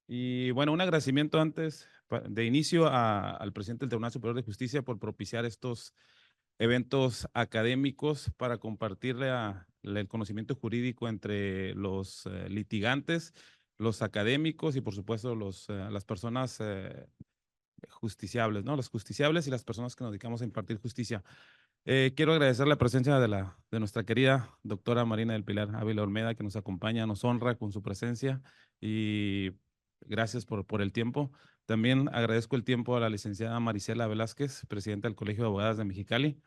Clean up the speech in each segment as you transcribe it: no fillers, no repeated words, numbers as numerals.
Y bueno, un agradecimiento antes de inicio al presidente del Tribunal Superior de Justicia por propiciar estos eventos académicos para compartirle el conocimiento jurídico entre los litigantes, los académicos y por supuesto las personas justiciables, ¿no? Los justiciables y las personas que nos dedicamos a impartir justicia. Quiero agradecer la presencia de nuestra querida doctora Marina del Pilar Ávila Olmeda, que nos acompaña, nos honra con su presencia y gracias por el tiempo. También agradezco el tiempo a la licenciada Marisela Velázquez, presidenta del Colegio de Abogadas de Mexicali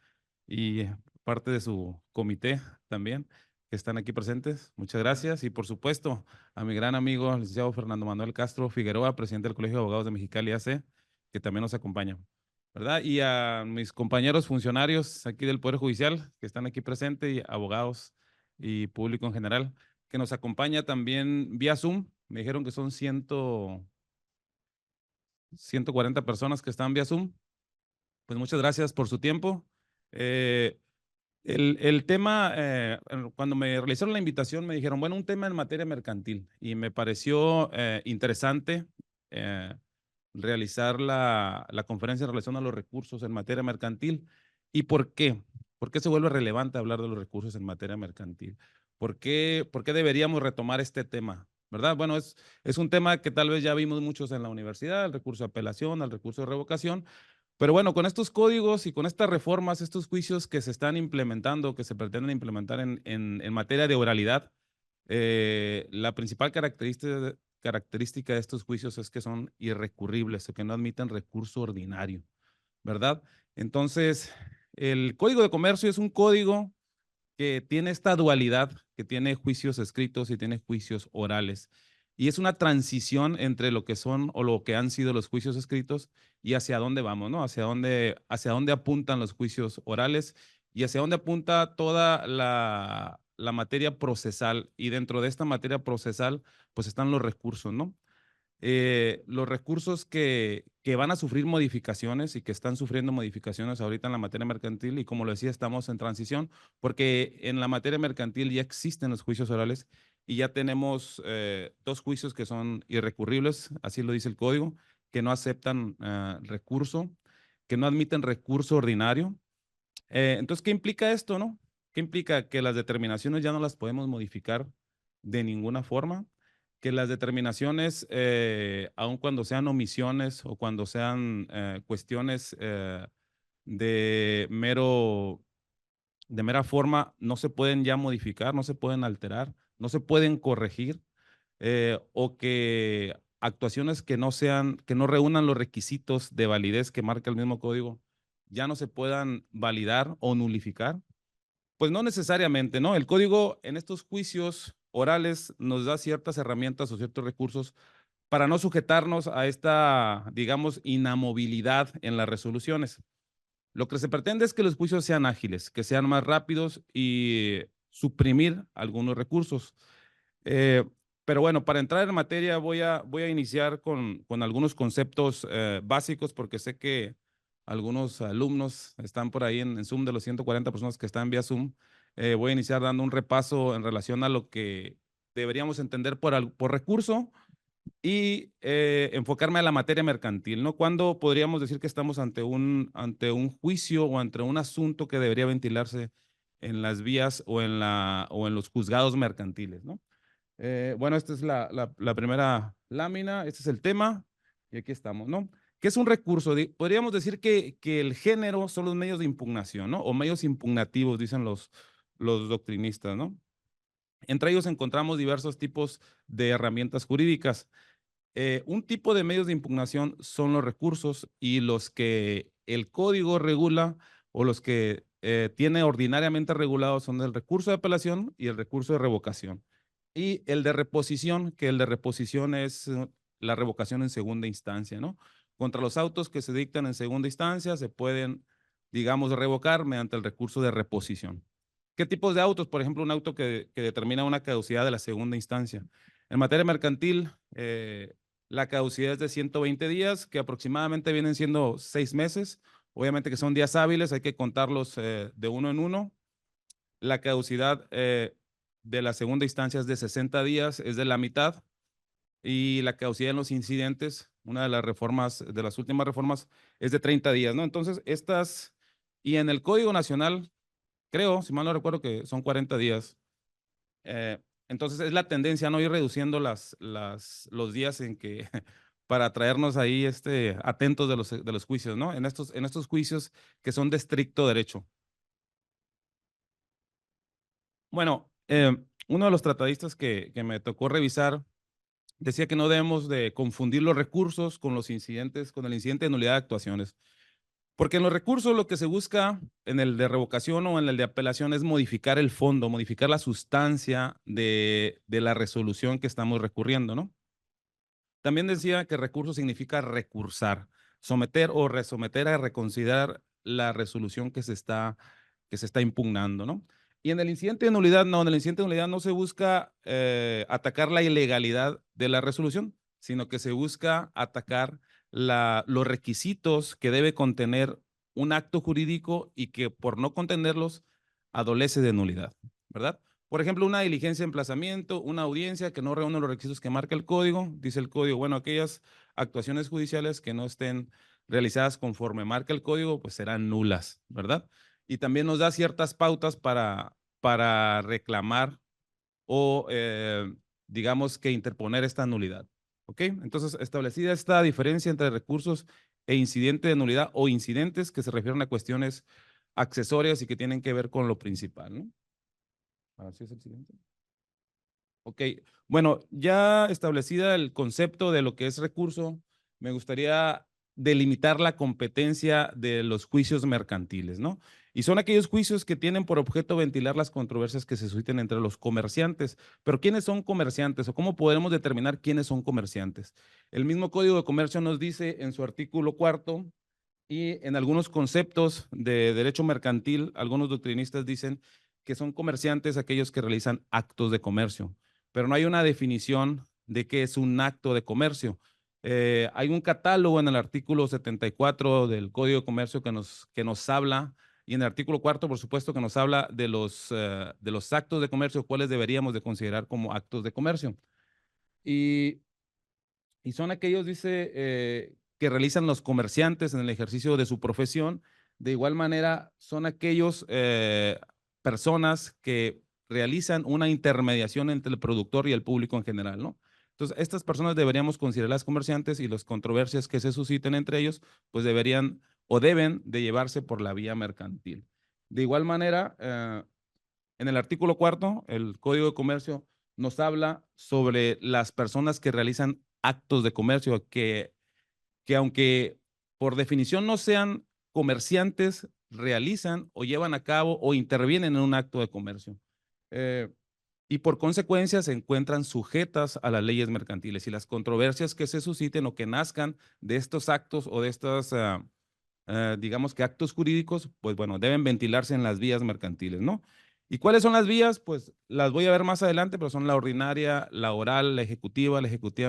y parte de su comité también, que están aquí presentes. Muchas gracias. Y por supuesto a mi gran amigo, el licenciado Fernando Manuel Castro Figueroa, presidente del Colegio de Abogados de Mexicali AC, que también nos acompaña. ¿Verdad? Y a mis compañeros funcionarios aquí del Poder Judicial que están aquí presentes, y abogados y público en general, que nos acompaña también vía Zoom. Me dijeron que son 140 personas que están vía Zoom. Pues muchas gracias por su tiempo. Eh, el tema, cuando me realizaron la invitación, me dijeron, bueno, un tema en materia mercantil, y me pareció interesante eh, realizar la conferencia en relación a los recursos en materia mercantil. ¿Y por qué? ¿Por qué se vuelve relevante hablar de los recursos en materia mercantil? Por qué deberíamos retomar este tema? ¿Verdad? Bueno, es un tema que tal vez ya vimos muchos en la universidad, el recurso de apelación, el recurso de revocación, pero bueno, con estos códigos y con estas reformas, estos juicios que se están implementando, que se pretenden implementar en materia de oralidad, la principal característica de estos juicios es que son irrecurribles, que no admiten recurso ordinario, ¿verdad? Entonces, el Código de Comercio es un código que tiene esta dualidad, que tiene juicios escritos y tiene juicios orales. Y es una transición entre lo que son o lo que han sido los juicios escritos y hacia dónde vamos, ¿no? Hacia dónde apuntan los juicios orales y hacia dónde apunta toda la materia procesal. Y dentro de esta materia procesal, pues están los recursos, ¿no? Los recursos que van a sufrir modificaciones y que están sufriendo modificaciones ahorita en la materia mercantil, y como lo decía, estamos en transición, porque en la materia mercantil ya existen los juicios orales y ya tenemos dos juicios que son irrecurribles, así lo dice el código, que no aceptan recurso, que no admiten recurso ordinario. Entonces, ¿qué implica esto, no? ¿Qué implica? Que las determinaciones ya no las podemos modificar de ninguna forma, que las determinaciones, aun cuando sean omisiones o cuando sean cuestiones de de mera forma, no se pueden ya modificar, no se pueden alterar, no se pueden corregir, o que actuaciones que no sean, que no reúnan los requisitos de validez que marca el mismo código, ya no se puedan validar o nulificar. Pues no necesariamente, ¿no? El código en estos juicios orales nos da ciertas herramientas o ciertos recursos para no sujetarnos a esta, digamos, inamovilidad en las resoluciones. Lo que se pretende es que los juicios sean ágiles, que sean más rápidos y suprimir algunos recursos. Eh, pero bueno, para entrar en materia voy a iniciar con algunos conceptos básicos, porque sé que algunos alumnos están por ahí en Zoom, de los 140 personas que están vía Zoom. Voy a iniciar dando un repaso en relación a lo que deberíamos entender por recurso y enfocarme a la materia mercantil, ¿no? ¿Cuándo podríamos decir que estamos ante un juicio o ante un asunto que debería ventilarse en las vías o o en los juzgados mercantiles, ¿no? Bueno, esta es la primera lámina, este es el tema y aquí estamos, ¿no? ¿Qué es un recurso? Podríamos decir que el género son los medios de impugnación, ¿no? O medios impugnativos, dicen los doctrinistas, ¿no? Entre ellos encontramos diversos tipos de herramientas jurídicas. Un tipo de medios de impugnación son los recursos, y los que el código regula o los que tiene ordinariamente regulados son el recurso de apelación y el recurso de revocación. Y el de reposición, que el de reposición es la revocación en segunda instancia, ¿no? Contra los autos que se dictan en segunda instancia se pueden, digamos, revocar mediante el recurso de reposición. ¿Qué tipos de autos? Por ejemplo, un auto que determina una caducidad de la segunda instancia. En materia mercantil, la caducidad es de 120 días, que aproximadamente vienen siendo 6 meses. Obviamente que son días hábiles, hay que contarlos de uno en uno. La caducidad de la segunda instancia es de 60 días, es de la mitad. y la caducidad en los incidentes, una de las reformas, de las últimas reformas, es de 30 días, ¿no? Entonces, y en el Código Nacional, creo, si mal no recuerdo, que son 40 días. Eh, entonces, es la tendencia, ¿no? Ir reduciendo los días en que, para traernos ahí atentos de los juicios, ¿no? En estos juicios que son de estricto derecho. Bueno, uno de los tratadistas que me tocó revisar decía que no debemos de confundir los recursos con los incidentes, con el incidente de nulidad de actuaciones. Porque en los recursos lo que se busca en el de revocación o en el de apelación es modificar el fondo, modificar la sustancia de la resolución que estamos recurriendo, ¿no? También decía que recurso significa recursar, someter o resometer a reconsiderar la resolución que se está impugnando, ¿no? Y en el incidente de nulidad, no, en el incidente de nulidad no se busca atacar la ilegalidad de la resolución, sino que se busca atacar los requisitos que debe contener un acto jurídico y que por no contenerlos adolece de nulidad, ¿verdad? Por ejemplo, una diligencia de emplazamiento, una audiencia que no reúne los requisitos que marca el código, dice el código, bueno, aquellas actuaciones judiciales que no estén realizadas conforme marca el código, pues serán nulas, ¿verdad? Y también nos da ciertas pautas para reclamar o, digamos, que interponer esta nulidad. ¿Ok? Entonces, establecida esta diferencia entre recursos e incidente de nulidad o incidentes que se refieren a cuestiones accesorias y que tienen que ver con lo principal, ¿no? Así es el siguiente. Ok, bueno, ya establecida el concepto de lo que es recurso, me gustaría delimitar la competencia de los juicios mercantiles, ¿no? Y son aquellos juicios que tienen por objeto ventilar las controversias que se susciten entre los comerciantes. Pero ¿quiénes son comerciantes o cómo podemos determinar quiénes son comerciantes? El mismo Código de Comercio nos dice en su artículo cuarto y en algunos conceptos de derecho mercantil, algunos doctrinistas dicen que son comerciantes aquellos que realizan actos de comercio, pero no hay una definición de qué es un acto de comercio. Hay un catálogo en el artículo 74 del Código de Comercio que nos habla, y en el artículo cuarto, por supuesto, que nos habla de los actos de comercio, cuáles deberíamos de considerar como actos de comercio. Y y son aquellos, dice, que realizan los comerciantes en el ejercicio de su profesión. De igual manera, son aquellos personas que realizan una intermediación entre el productor y el público en general, ¿no? Entonces, estas personas deberíamos considerarlas comerciantes y las controversias que se susciten entre ellos, pues deberían o deben de llevarse por la vía mercantil. De igual manera, en el artículo cuarto, el Código de Comercio nos habla sobre las personas que realizan actos de comercio, que aunque por definición no sean comerciantes, realizan o llevan a cabo o intervienen en un acto de comercio. Eh, y por consecuencia se encuentran sujetas a las leyes mercantiles y las controversias que se susciten o que nazcan de estos actos o de estos, digamos que actos jurídicos, pues bueno, deben ventilarse en las vías mercantiles, ¿no? ¿Y cuáles son las vías? Pues las voy a ver más adelante, pero son la ordinaria, la oral, la ejecutiva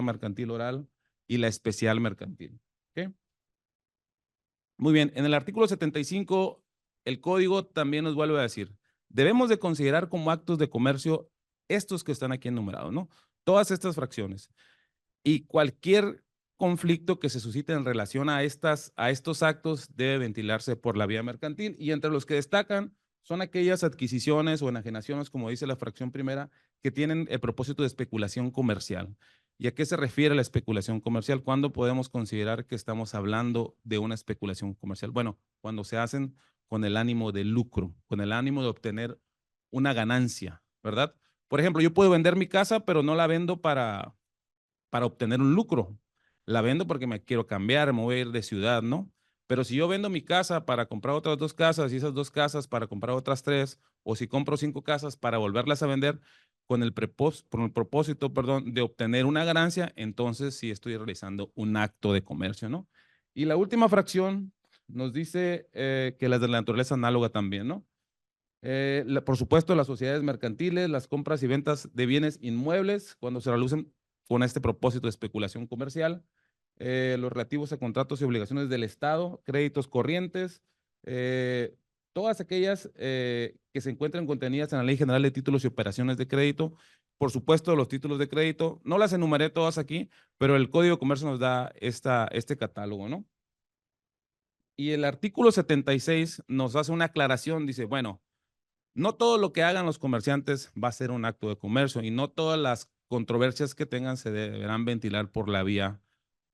mercantil oral y la especial mercantil. ¿Ok? Muy bien, en el artículo 75, el código también nos vuelve a decir, debemos de considerar como actos de comercio estos que están aquí enumerados, ¿no? Todas estas fracciones. Y cualquier conflicto que se suscite en relación a estos actos debe ventilarse por la vía mercantil y entre los que destacan son aquellas adquisiciones o enajenaciones, como dice la fracción primera, que tienen el propósito de especulación comercial. ¿Y a qué se refiere la especulación comercial? ¿Cuándo podemos considerar que estamos hablando de una especulación comercial? Bueno, cuando se hacen con el ánimo de lucro, con el ánimo de obtener una ganancia, ¿verdad? Por ejemplo, yo puedo vender mi casa, pero no la vendo para obtener un lucro. La vendo porque me quiero cambiar, me voy a ir de ciudad, ¿no? Pero si yo vendo mi casa para comprar otras dos casas y esas dos casas para comprar otras tres, o si compro cinco casas para volverlas a vender con el propósito, perdón, de obtener una ganancia, entonces sí estoy realizando un acto de comercio, ¿no? Y la última fracción nos dice que las de la naturaleza análoga también, ¿no? Por supuesto, las sociedades mercantiles, las compras y ventas de bienes inmuebles, cuando se realizan con este propósito de especulación comercial, los relativos a contratos y obligaciones del Estado, créditos corrientes, eh, todas aquellas que se encuentran contenidas en la Ley General de Títulos y Operaciones de Crédito, por supuesto, los títulos de crédito. No las enumeré todas aquí, pero el Código de Comercio nos da este catálogo, ¿no? Y el artículo 76 nos hace una aclaración, dice, bueno, no todo lo que hagan los comerciantes va a ser un acto de comercio y no todas las controversias que tengan se deberán ventilar por la vía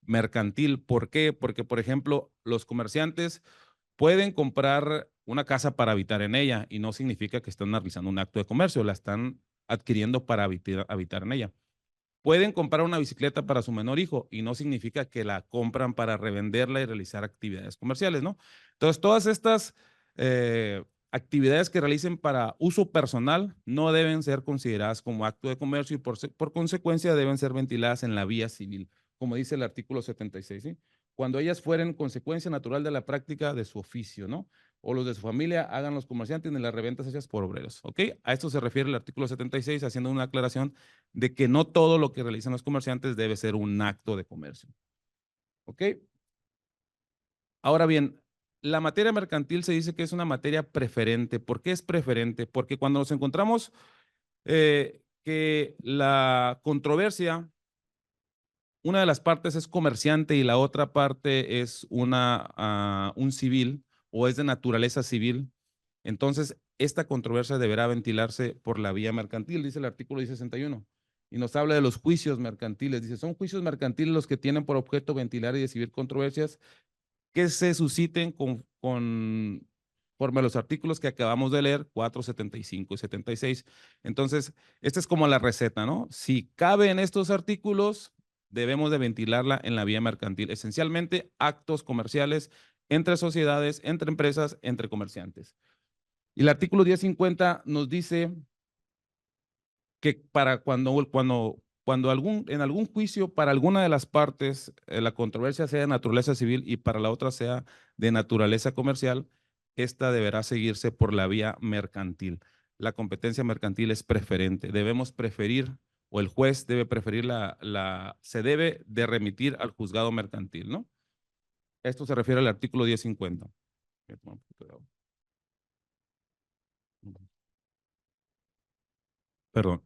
mercantil. ¿Por qué? Porque, por ejemplo, los comerciantes pueden comprar una casa para habitar en ella y no significa que están realizando un acto de comercio, la están adquiriendo para habitar en ella. Pueden comprar una bicicleta para su menor hijo y no significa que la compran para revenderla y realizar actividades comerciales, ¿no? Entonces, todas estas actividades que realicen para uso personal no deben ser consideradas como acto de comercio y por consecuencia deben ser ventiladas en la vía civil, como dice el artículo 76, ¿sí? Cuando ellas fueren consecuencia natural de la práctica de su oficio, ¿no? O los de su familia hagan los comerciantes ni las reventas hechas por obreros, ¿ok? A esto se refiere el artículo 76, haciendo una aclaración de que no todo lo que realizan los comerciantes debe ser un acto de comercio. ¿Ok? Ahora bien, la materia mercantil se dice que es una materia preferente. ¿Por qué es preferente? Porque cuando nos encontramos que la controversia, una de las partes es comerciante y la otra parte es un civil o es de naturaleza civil, entonces esta controversia deberá ventilarse por la vía mercantil, dice el artículo 61. Y nos habla de los juicios mercantiles. Dice, son juicios mercantiles los que tienen por objeto ventilar y decidir controversias que se susciten conforme a los artículos que acabamos de leer, 4, 75 y 76. Entonces, esta es como la receta, ¿no? Si cabe en estos artículos, debemos de ventilarla en la vía mercantil. Esencialmente, actos comerciales entre sociedades, entre empresas, entre comerciantes. Y el artículo 1050 nos dice que para en algún juicio para alguna de las partes la controversia sea de naturaleza civil y para la otra sea de naturaleza comercial, esta deberá seguirse por la vía mercantil. La competencia mercantil es preferente. Debemos preferir, o el juez debe preferir se debe de remitir al juzgado mercantil, ¿no? Esto se refiere al artículo 1050. Perdón.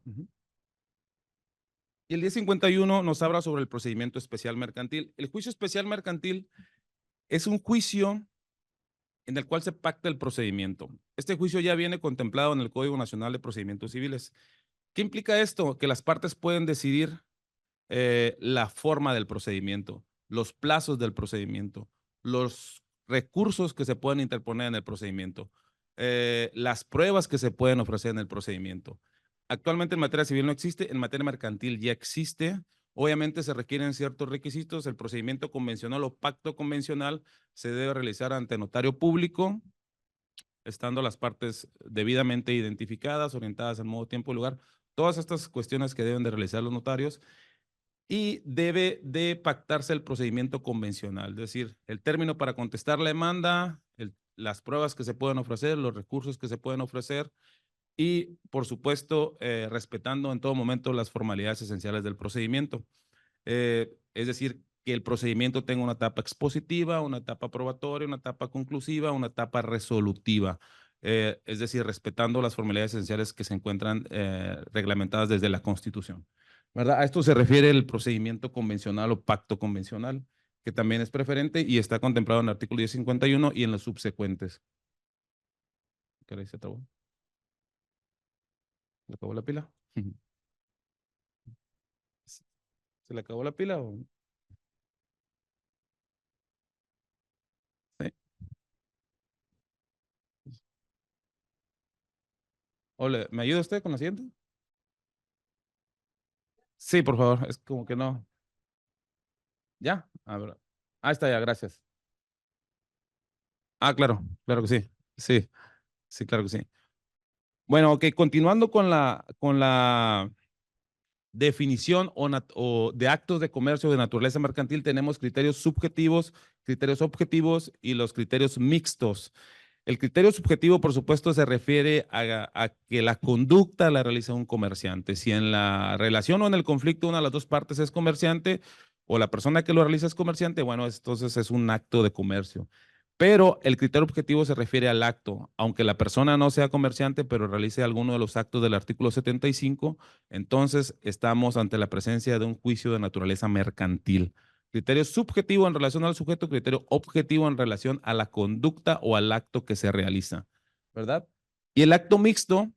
Y el 1051 nos habla sobre el procedimiento especial mercantil. El juicio especial mercantil es un juicio en el cual se pacta el procedimiento. Este juicio ya viene contemplado en el Código Nacional de Procedimientos Civiles. ¿Qué implica esto? Que las partes pueden decidir la forma del procedimiento, los plazos del procedimiento, los recursos que se pueden interponer en el procedimiento, las pruebas que se pueden ofrecer en el procedimiento. Actualmente en materia civil no existe, en materia mercantil ya existe. Obviamente se requieren ciertos requisitos. El procedimiento convencional o pacto convencional se debe realizar ante notario público, estando las partes debidamente identificadas, orientadas en modo, tiempo y lugar. Todas estas cuestiones que deben de realizar los notarios y debe de pactarse el procedimiento convencional, es decir, el término para contestar la demanda, las pruebas que se pueden ofrecer, los recursos que se pueden ofrecer y, por supuesto, respetando en todo momento las formalidades esenciales del procedimiento. Es decir, que el procedimiento tenga una etapa expositiva, una etapa probatoria, una etapa conclusiva, una etapa resolutiva. Es decir, respetando las formalidades esenciales que se encuentran reglamentadas desde la Constitución. ¿Verdad? A esto se refiere el procedimiento convencional o pacto convencional, que también es preferente y está contemplado en el artículo 1051 y en los subsecuentes. ¿Qué le dice, Tabo? ¿Le acabó la pila? ¿Se le acabó la pila o...? Sí. ¿Me ayuda usted con la siguiente? Sí, por favor, es como que no. ¿Ya? A ver. Ah, está ya, gracias. Ah, claro, claro que sí. Sí, sí, claro que sí. Bueno, ok, continuando con la definición o de actos de comercio de naturaleza mercantil, tenemos criterios subjetivos, criterios objetivos y los criterios mixtos. El criterio subjetivo, por supuesto, se refiere a que la conducta la realiza un comerciante. Si en la relación o en el conflicto una de las dos partes es comerciante o la persona que lo realiza es comerciante, bueno, entonces es un acto de comercio. Pero el criterio objetivo se refiere al acto. Aunque la persona no sea comerciante, pero realice alguno de los actos del artículo 75, entonces estamos ante la presencia de un juicio de naturaleza mercantil. Criterio subjetivo en relación al sujeto, criterio objetivo en relación a la conducta o al acto que se realiza, ¿verdad? Y el acto mixto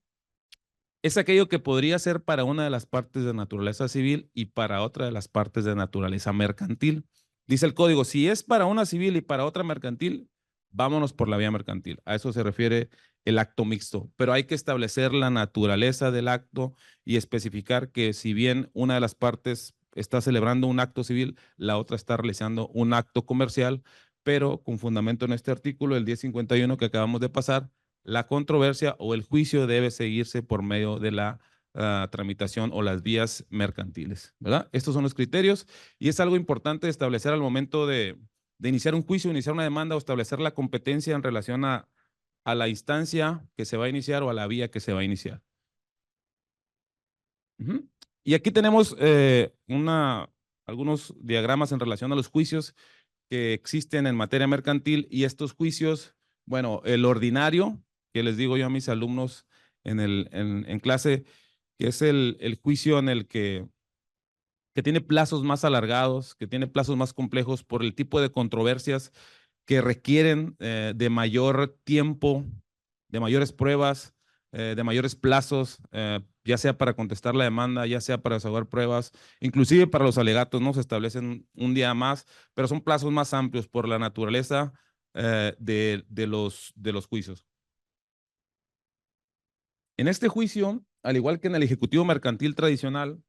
es aquello que podría ser para una de las partes de naturaleza civil y para otra de las partes de naturaleza mercantil. Dice el código, si es para una civil y para otra mercantil, vámonos por la vía mercantil. A eso se refiere el acto mixto, pero hay que establecer la naturaleza del acto y especificar que si bien una de las partes está celebrando un acto civil, la otra está realizando un acto comercial, pero con fundamento en este artículo, el 1051 que acabamos de pasar, la controversia o el juicio debe seguirse por medio de la tramitación o las vías mercantiles, ¿verdad? Estos son los criterios y es algo importante establecer al momento de iniciar un juicio, iniciar una demanda o establecer la competencia en relación a la instancia que se va a iniciar o a la vía que se va a iniciar. Ujú. Y aquí tenemos algunos diagramas en relación a los juicios que existen en materia mercantil y estos juicios, bueno, el ordinario, que les digo yo a mis alumnos en clase, que es el juicio en el que tiene plazos más alargados, que tiene plazos más complejos por el tipo de controversias que requieren de mayor tiempo, de mayores pruebas, de mayores plazos, ya sea para contestar la demanda, ya sea para desahogar pruebas, inclusive para los alegatos, ¿no? Se establecen un día más, pero son plazos más amplios por la naturaleza de los juicios. En este juicio, al igual que en el ejecutivo mercantil tradicional,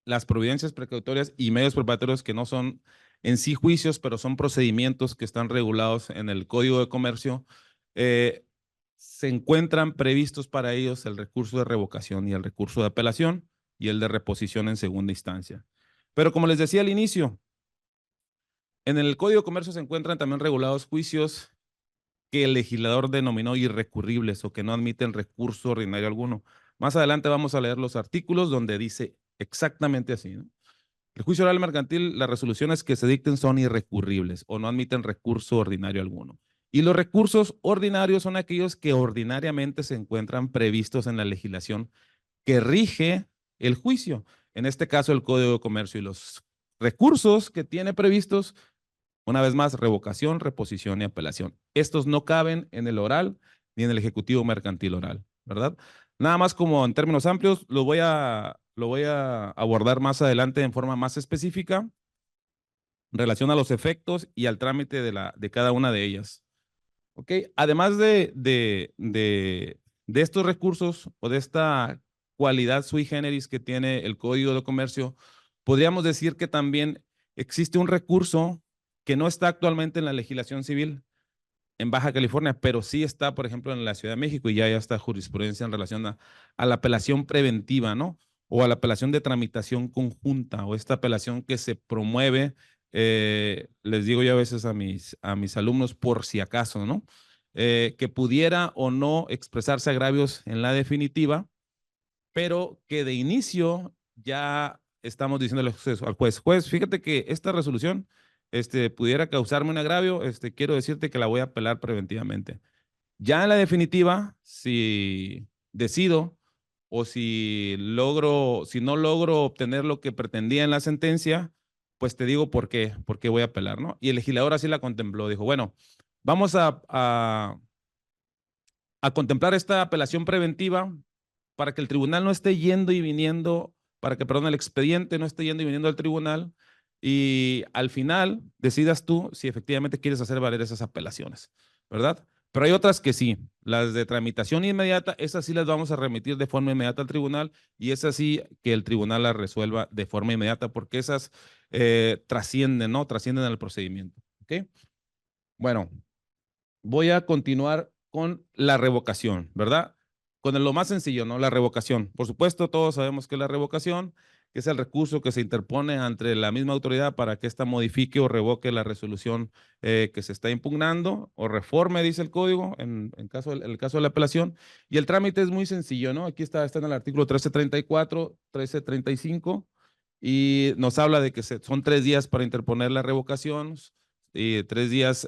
las providencias precautorias y medios preparatorios que no son en sí juicios, pero son procedimientos que están regulados en el Código de Comercio, eh, se encuentran previstos para ellos el recurso de revocación y el recurso de apelación y el de reposición en segunda instancia. Pero como les decía al inicio, en el Código de Comercio se encuentran también regulados juicios que el legislador denominó irrecurribles o que no admiten recurso ordinario alguno. Más adelante vamos a leer los artículos donde dice exactamente así, ¿no? El juicio oral mercantil, las resoluciones que se dicten son irrecurribles o no admiten recurso ordinario alguno. Y los recursos ordinarios son aquellos que ordinariamente se encuentran previstos en la legislación que rige el juicio. En este caso, el Código de Comercio y los recursos que tiene previstos, una vez más, revocación, reposición y apelación. Estos no caben en el oral ni en el ejecutivo mercantil oral, ¿verdad? Nada más como en términos amplios, lo voy a abordar más adelante en forma más específica en relación a los efectos y al trámite de cada una de ellas. ¿Ok? Además de estos recursos o de esta cualidad sui generis que tiene el Código de Comercio, podríamos decir que también existe un recurso que no está actualmente en la legislación civil en Baja California, pero sí está, por ejemplo, en la Ciudad de México y ya está jurisprudencia en relación a la apelación preventiva, ¿no? O a la apelación de tramitación conjunta o esta apelación que se promueve, les digo yo a veces a mis alumnos por si acaso, ¿no? Que pudiera o no expresarse agravios en la definitiva, pero que de inicio ya estamos diciéndole al juez, fíjate que esta resolución pudiera causarme un agravio, quiero decirte que la voy a apelar preventivamente. Ya en la definitiva, si decido o si no logro obtener lo que pretendía en la sentencia, pues te digo por qué voy a apelar, ¿no? Y el legislador así la contempló, dijo, bueno, vamos a contemplar esta apelación preventiva para que el tribunal no esté yendo y viniendo, para que, perdón, el expediente no esté yendo y viniendo al tribunal y al final decidas tú si efectivamente quieres hacer valer esas apelaciones, ¿verdad? Pero hay otras que sí, las de tramitación inmediata, esas sí las vamos a remitir de forma inmediata al tribunal y esas sí que el tribunal las resuelva de forma inmediata porque esas trascienden, ¿no? Trascienden al procedimiento, ¿ok? Bueno, voy a continuar con la revocación, ¿verdad? Con lo más sencillo, ¿no? La revocación. Por supuesto, todos sabemos que la revocación, que es el recurso que se interpone ante la misma autoridad para que ésta modifique o revoque la resolución que se está impugnando o reforme, dice el código, en el caso de la apelación. Y el trámite es muy sencillo, ¿no? Aquí está en el artículo 1334, 1335, y nos habla de que son 3 días para interponer la revocación, 3 días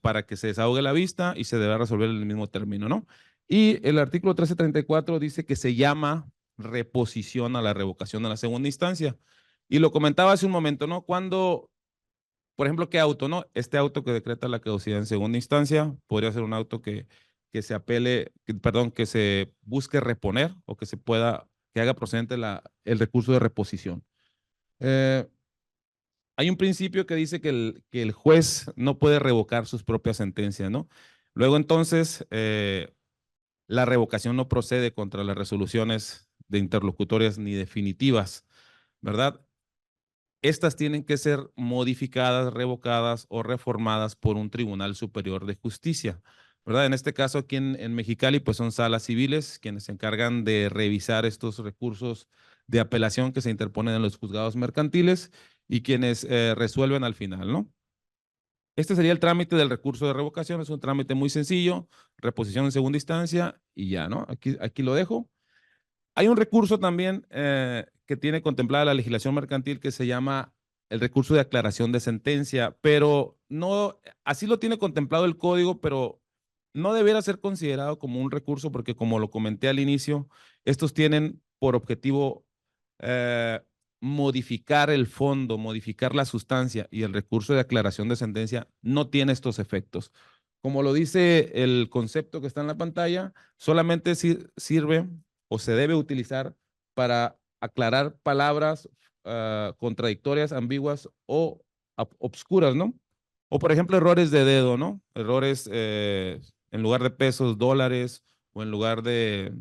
para que se desahogue la vista y se deberá resolver en el mismo término, ¿no? Y el artículo 1334 dice que se llama reposición a la revocación de la segunda instancia. Y lo comentaba hace un momento, ¿no? Cuando, por ejemplo, ¿qué auto, no? Este auto que decreta la caducidad en segunda instancia podría ser un auto que se apele, perdón, que se busque reponer o que se pueda, que haga procedente el recurso de reposición. Eh, Hay un principio que dice que el juez no puede revocar sus propias sentencias, ¿no? Luego entonces, la revocación no procede contra las resoluciones de interlocutorias ni definitivas, ¿verdad? Estas tienen que ser modificadas, revocadas o reformadas por un tribunal superior de justicia, ¿verdad? En este caso, aquí en Mexicali, pues son salas civiles quienes se encargan de revisar estos recursos de apelación que se interponen en los juzgados mercantiles y quienes resuelven al final, ¿no? Este sería el trámite del recurso de revocación, es un trámite muy sencillo, reposición en segunda instancia y ya, ¿no? Aquí lo dejo. Hay un recurso también que tiene contemplada la legislación mercantil que se llama el recurso de aclaración de sentencia, pero no, así lo tiene contemplado el código, pero no debería ser considerado como un recurso porque como lo comenté al inicio, estos tienen por objetivo eh, modificar el fondo, modificar la sustancia y el recurso de aclaración de sentencia no tiene estos efectos. Como lo dice el concepto que está en la pantalla, solamente sirve o se debe utilizar para aclarar palabras contradictorias, ambiguas o obscuras, ¿no? O por ejemplo, errores de dedo, ¿no? Errores en lugar de pesos, dólares, o en lugar de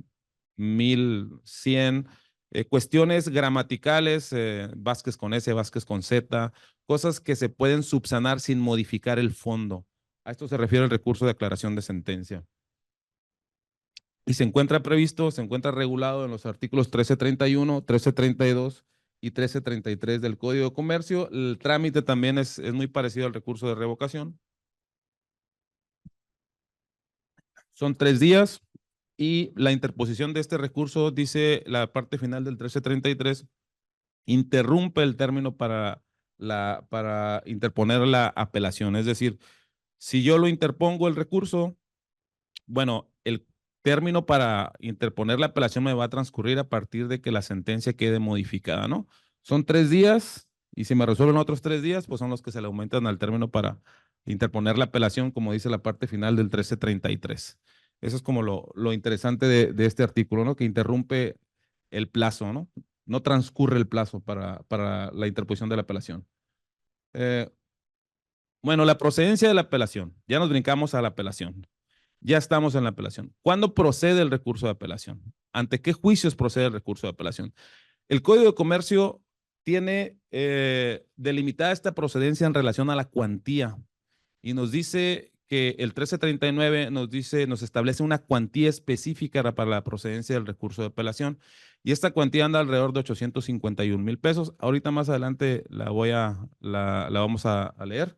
1100, cuestiones gramaticales, Vázquez con S, Vázquez con Z, cosas que se pueden subsanar sin modificar el fondo. A esto se refiere el recurso de aclaración de sentencia. Y se encuentra previsto, se encuentra regulado en los artículos 1331, 1332 y 1333 del Código de Comercio. El trámite también es muy parecido al recurso de revocación. Son 3 días y la interposición de este recurso, dice la parte final del 1333, interrumpe el término para interponer la apelación. Es decir, si yo lo interpongo el recurso, bueno, el término para interponer la apelación me va a transcurrir a partir de que la sentencia quede modificada, ¿no? Son 3 días y si me resuelven otros 3 días, pues son los que se le aumentan al término para interponer la apelación, como dice la parte final del 1333. Eso es como lo interesante de este artículo, ¿no? Que interrumpe el plazo, ¿no? No transcurre el plazo para la interposición de la apelación. Eh, bueno, la procedencia de la apelación. Ya nos brincamos a la apelación. Ya estamos en la apelación. ¿Cuándo procede el recurso de apelación? ¿Ante qué juicios procede el recurso de apelación? El Código de Comercio tiene delimitada esta procedencia en relación a la cuantía y nos dice que el 1339 nos establece una cuantía específica para la procedencia del recurso de apelación y esta cuantía anda alrededor de 851,000 pesos. Ahorita más adelante la vamos a leer.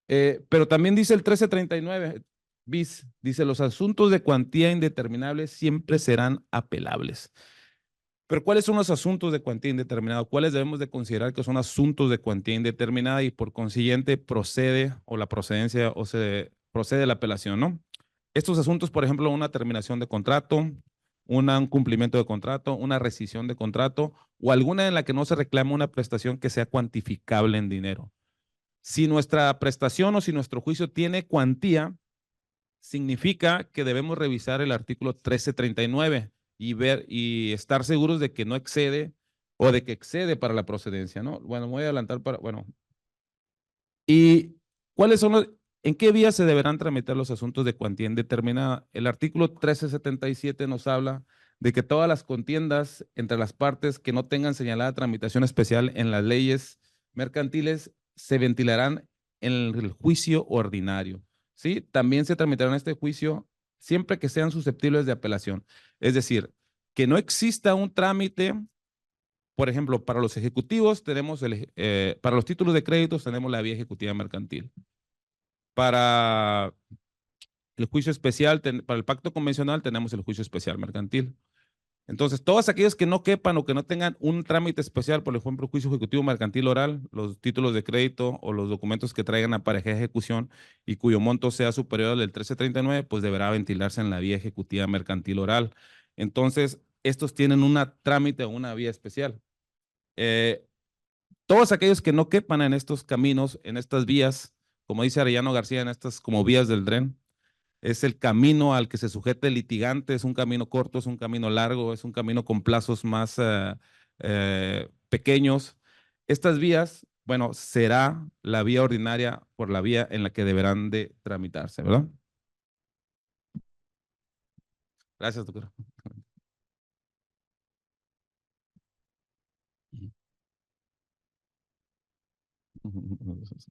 Pero también dice el 1339 bis, dice los asuntos de cuantía indeterminable siempre serán apelables. Pero ¿cuáles son los asuntos de cuantía indeterminada? ¿Cuáles debemos de considerar que son asuntos de cuantía indeterminada y por consiguiente procede o la procedencia o se procede la apelación, ¿no? Estos asuntos, por ejemplo, una terminación de contrato, un cumplimiento de contrato, una rescisión de contrato o alguna en la que no se reclama una prestación que sea cuantificable en dinero. Si nuestra prestación o si nuestro juicio tiene cuantía, significa que debemos revisar el artículo 1339 y ver y estar seguros de que no excede o de que excede para la procedencia, ¿no? Bueno, me voy a adelantar bueno. ¿Y cuáles son en qué vías se deberán tramitar los asuntos de cuantía indeterminada? El artículo 1377 nos habla de que todas las contiendas entre las partes que no tengan señalada tramitación especial en las leyes mercantiles se ventilarán en el juicio ordinario, ¿sí? También se tramitarán este juicio siempre que sean susceptibles de apelación. Es decir, que no exista un trámite, por ejemplo, para los ejecutivos para los títulos de créditos tenemos la vía ejecutiva mercantil. Para el juicio especial, para el pacto convencional tenemos el juicio especial mercantil. Entonces, todos aquellos que no quepan o que no tengan un trámite especial, por ejemplo, juicio ejecutivo mercantil oral, los títulos de crédito o los documentos que traigan aparejada ejecución y cuyo monto sea superior al del 1339, pues deberá ventilarse en la vía ejecutiva mercantil oral. Entonces, estos tienen un trámite o una vía especial. Todos aquellos que no quepan en estos caminos, en estas vías, como dice Arellano García, en estas como vías del tren, es el camino al que se sujeta el litigante, es un camino corto, es un camino largo, es un camino con plazos más pequeños. Estas vías, bueno, será la vía ordinaria por la vía en la que deberán de tramitarse, ¿verdad? Gracias, doctor. Gracias.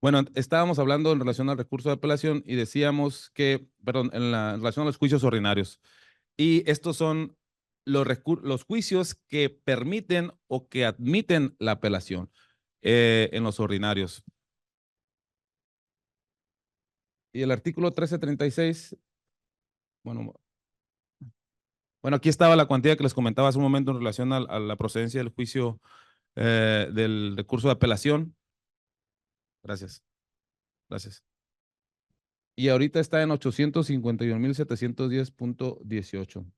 Bueno, estábamos hablando en relación al recurso de apelación y decíamos que, perdón, en relación a los juicios ordinarios. Y estos son los juicios que permiten o que admiten la apelación en los ordinarios. Y el artículo 1336, bueno, bueno, aquí estaba la cuantía que les comentaba hace un momento en relación a la procedencia del juicio del recurso de apelación. Gracias, gracias. Y ahorita está en 851,710,18.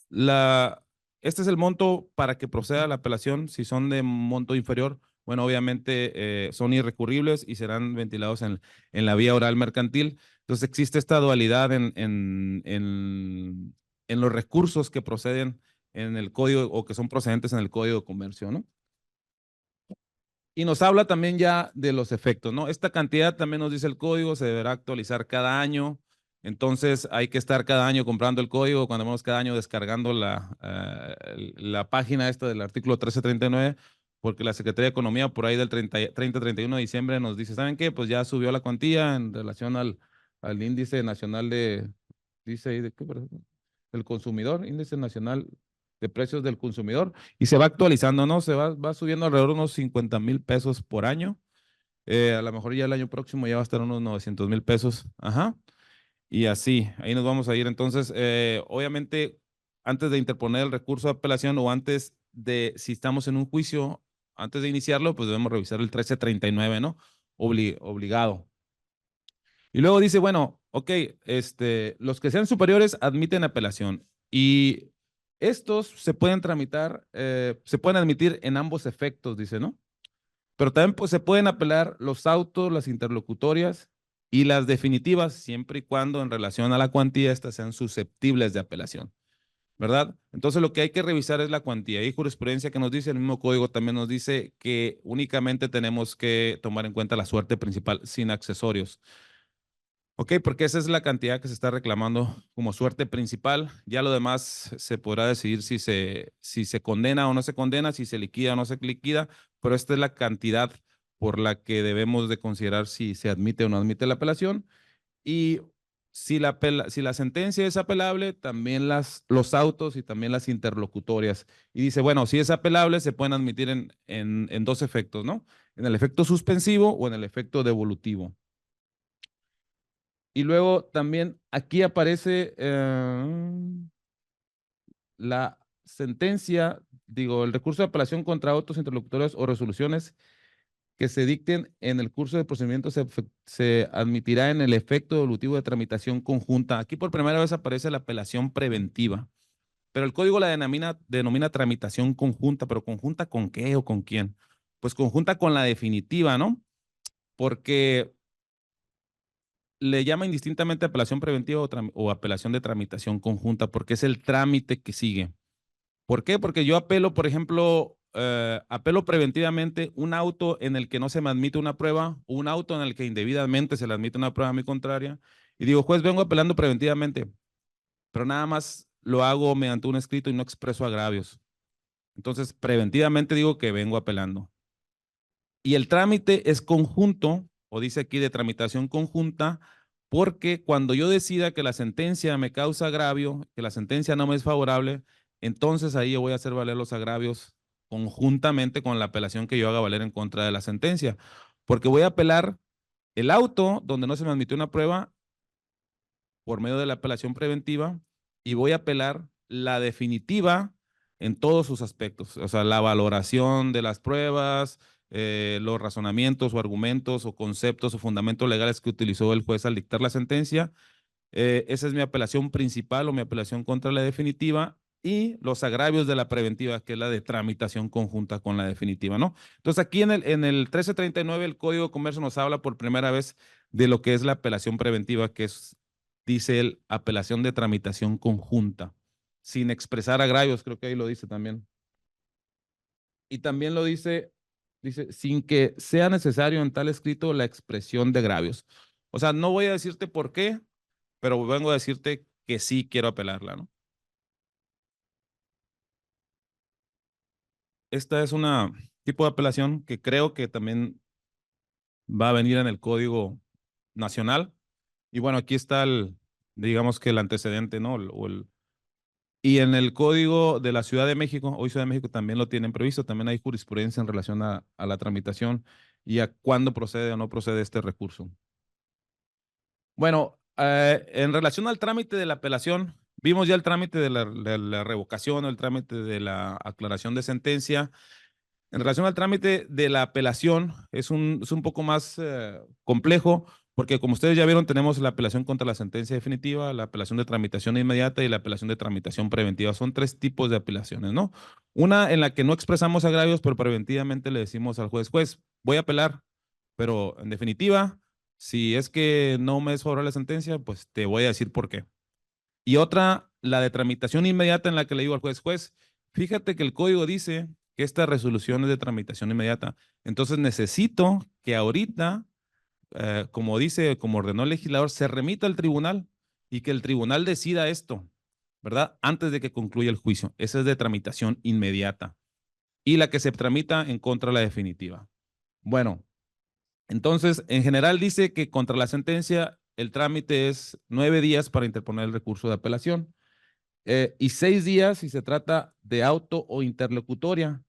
La, este es el monto para que proceda la apelación. Si son de monto inferior, bueno, obviamente son irrecurribles y serán ventilados en la vía oral mercantil. Entonces existe esta dualidad en los recursos que proceden en el código o que son procedentes en el Código de Comercio, ¿no? Y nos habla también ya de los efectos, ¿no? Esta cantidad también nos dice el código, se deberá actualizar cada año. Entonces hay que estar cada año comprando el código, cuando vamos cada año descargando la página esta del artículo 1339, porque la Secretaría de Economía por ahí del 30-31 de diciembre nos dice, ¿saben qué? Pues ya subió la cuantía en relación al índice nacional dice ahí, ¿de qué? Perdón? Del consumidor, índice nacional de precios del consumidor, y se va actualizando, ¿no? Va subiendo alrededor de unos 50,000 pesos por año. A lo mejor ya el año próximo ya va a estar unos 900,000 pesos. Ajá. Y así, ahí nos vamos a ir. Entonces, obviamente, antes de interponer el recurso de apelación o antes de, si estamos en un juicio, antes de iniciarlo, pues debemos revisar el 1339, ¿no? Obligado. Y luego dice, bueno, ok, los que sean superiores admiten apelación y estos se pueden tramitar, se pueden admitir en ambos efectos, dice, ¿no? Pero también pues, se pueden apelar los autos, las interlocutorias y las definitivas, siempre y cuando en relación a la cuantía estas sean susceptibles de apelación, ¿verdad? Entonces lo que hay que revisar es la cuantía. Hay jurisprudencia que nos dice, el mismo código también nos dice que únicamente tenemos que tomar en cuenta la suerte principal sin accesorios. Ok, porque esa es la cantidad que se está reclamando como suerte principal. Ya lo demás se podrá decidir si se condena o no se condena, si se liquida o no se liquida, pero esta es la cantidad por la que debemos de considerar si se admite o no admite la apelación. Y si la sentencia es apelable, también los autos y también las interlocutorias. Y dice, bueno, si es apelable, se pueden admitir en dos efectos, ¿no? En el efecto suspensivo o en el efecto devolutivo. Y luego también aquí aparece la sentencia, digo, el recurso de apelación contra otros interlocutores o resoluciones que se dicten en el curso de procedimiento se admitirá en el efecto devolutivo de tramitación conjunta. Aquí por primera vez aparece la apelación preventiva, pero el código la denomina tramitación conjunta, pero ¿conjunta con qué o con quién? Pues conjunta con la definitiva, ¿no? Porque le llama indistintamente apelación preventiva o apelación de tramitación conjunta, porque es el trámite que sigue. ¿Por qué? Porque yo apelo, por ejemplo, apelo preventivamente un auto en el que no se me admite una prueba, o un auto en el que indebidamente se le admite una prueba a mi contraria, y digo, juez, vengo apelando preventivamente, pero nada más lo hago mediante un escrito y no expreso agravios. Entonces, preventivamente digo que vengo apelando. Y el trámite es conjunto, o dice aquí de tramitación conjunta, porque cuando yo decida que la sentencia me causa agravio, que la sentencia no me es favorable, entonces ahí yo voy a hacer valer los agravios conjuntamente con la apelación que yo haga valer en contra de la sentencia, porque voy a apelar el auto donde no se me admitió una prueba por medio de la apelación preventiva y voy a apelar la definitiva en todos sus aspectos, o sea, la valoración de las pruebas, los razonamientos o argumentos o conceptos o fundamentos legales que utilizó el juez al dictar la sentencia. Esa es mi apelación principal o mi apelación contra la definitiva y los agravios de la preventiva, que es la de tramitación conjunta con la definitiva, ¿no? Entonces aquí en el 1339 el Código de Comercio nos habla por primera vez de lo que es la apelación preventiva, que es, dice él, apelación de tramitación conjunta, sin expresar agravios, creo que ahí lo dice también. Y también lo dice, sin que sea necesario en tal escrito la expresión de agravios. O sea, no voy a decirte por qué, pero vengo a decirte que sí quiero apelarla, ¿no? Esta es una tipo de apelación que creo que también va a venir en el Código Nacional. Y bueno, aquí está digamos que el antecedente, ¿no? Y en el Código de la Ciudad de México, hoy Ciudad de México también lo tienen previsto, también hay jurisprudencia en relación a la tramitación y a cuándo procede o no procede este recurso. Bueno, en relación al trámite de la apelación, vimos ya el trámite de la revocación o el trámite de la aclaración de sentencia. En relación al trámite de la apelación, es un poco más complejo, porque como ustedes ya vieron, tenemos la apelación contra la sentencia definitiva, la apelación de tramitación inmediata y la apelación de tramitación preventiva. Son tres tipos de apelaciones, ¿no? Una en la que no expresamos agravios, pero preventivamente le decimos al juez, voy a apelar, pero en definitiva, si es que no me es favorable la sentencia, pues te voy a decir por qué. Y otra, la de tramitación inmediata, en la que le digo al juez, fíjate que el código dice que esta resolución es de tramitación inmediata. Entonces necesito que ahorita, como dice, como ordenó el legislador, se remita al tribunal y que el tribunal decida esto, ¿verdad? Antes de que concluya el juicio. Esa es de tramitación inmediata. Y la que se tramita en contra de la definitiva. Bueno, entonces, en general dice que contra la sentencia el trámite es 9 días para interponer el recurso de apelación. Y 6 días si se trata de auto o interlocutoria.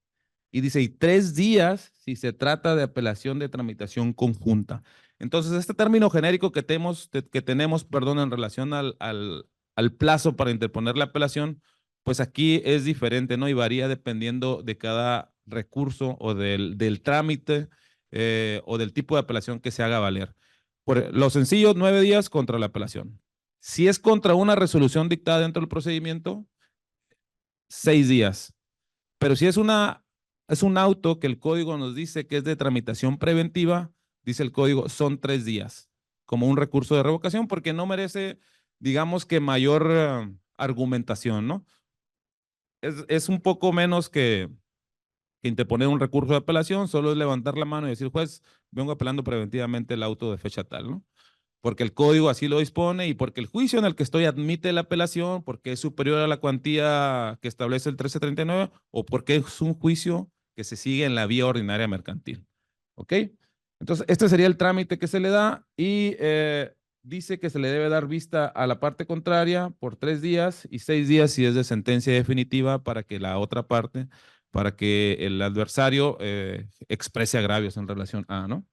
Y dice, y 3 días si se trata de apelación de tramitación conjunta. Entonces, este término genérico que tenemos, perdón, en relación al plazo para interponer la apelación, pues aquí es diferente, ¿no? Y varía dependiendo de cada recurso o del trámite o del tipo de apelación que se haga valer. Por lo sencillo, 9 días contra la apelación. Si es contra una resolución dictada dentro del procedimiento, 6 días. Pero si es un auto que el código nos dice que es de tramitación preventiva, dice el código, son 3 días, como un recurso de revocación, porque no merece, digamos que mayor argumentación, ¿no? Es un poco menos que interponer un recurso de apelación, solo es levantar la mano y decir, juez, vengo apelando preventivamente el auto de fecha tal, ¿no? Porque el código así lo dispone y porque el juicio en el que estoy admite la apelación, porque es superior a la cuantía que establece el 1339 o porque es un juicio que se sigue en la vía ordinaria mercantil. ¿Ok? Entonces, este sería el trámite que se le da y dice que se le debe dar vista a la parte contraria por 3 días y 6 días si es de sentencia definitiva para que la otra parte, para que el adversario exprese agravios en relación a, ¿no?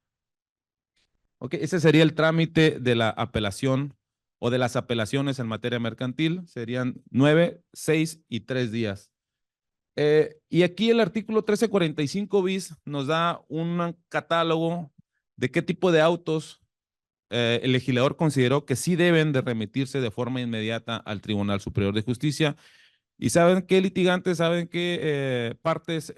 Ok, ese sería el trámite de la apelación o de las apelaciones en materia mercantil. Serían 9, 6 y 3 días. Y aquí el artículo 1345 bis nos da un catálogo de qué tipo de autos el legislador consideró que sí deben de remitirse de forma inmediata al Tribunal Superior de Justicia. Y saben qué litigantes, saben qué partes,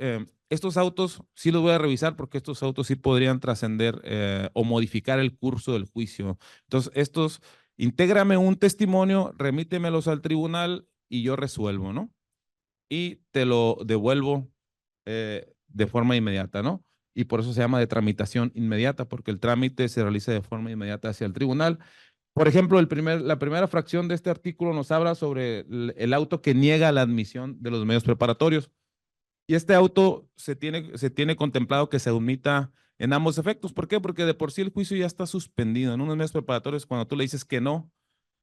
estos autos sí los voy a revisar porque estos autos sí podrían trascender o modificar el curso del juicio. Entonces, intégrame un testimonio, remítemelos al tribunal y yo resuelvo, ¿no? Y te lo devuelvo de forma inmediata, ¿no? Y por eso se llama de tramitación inmediata, porque el trámite se realiza de forma inmediata hacia el tribunal. Por ejemplo, la primera fracción de este artículo nos habla sobre el auto que niega la admisión de los medios preparatorios. Y este auto se tiene contemplado que se admita en ambos efectos. ¿Por qué? Porque de por sí el juicio ya está suspendido. En unos medios preparatorios, cuando tú le dices que no,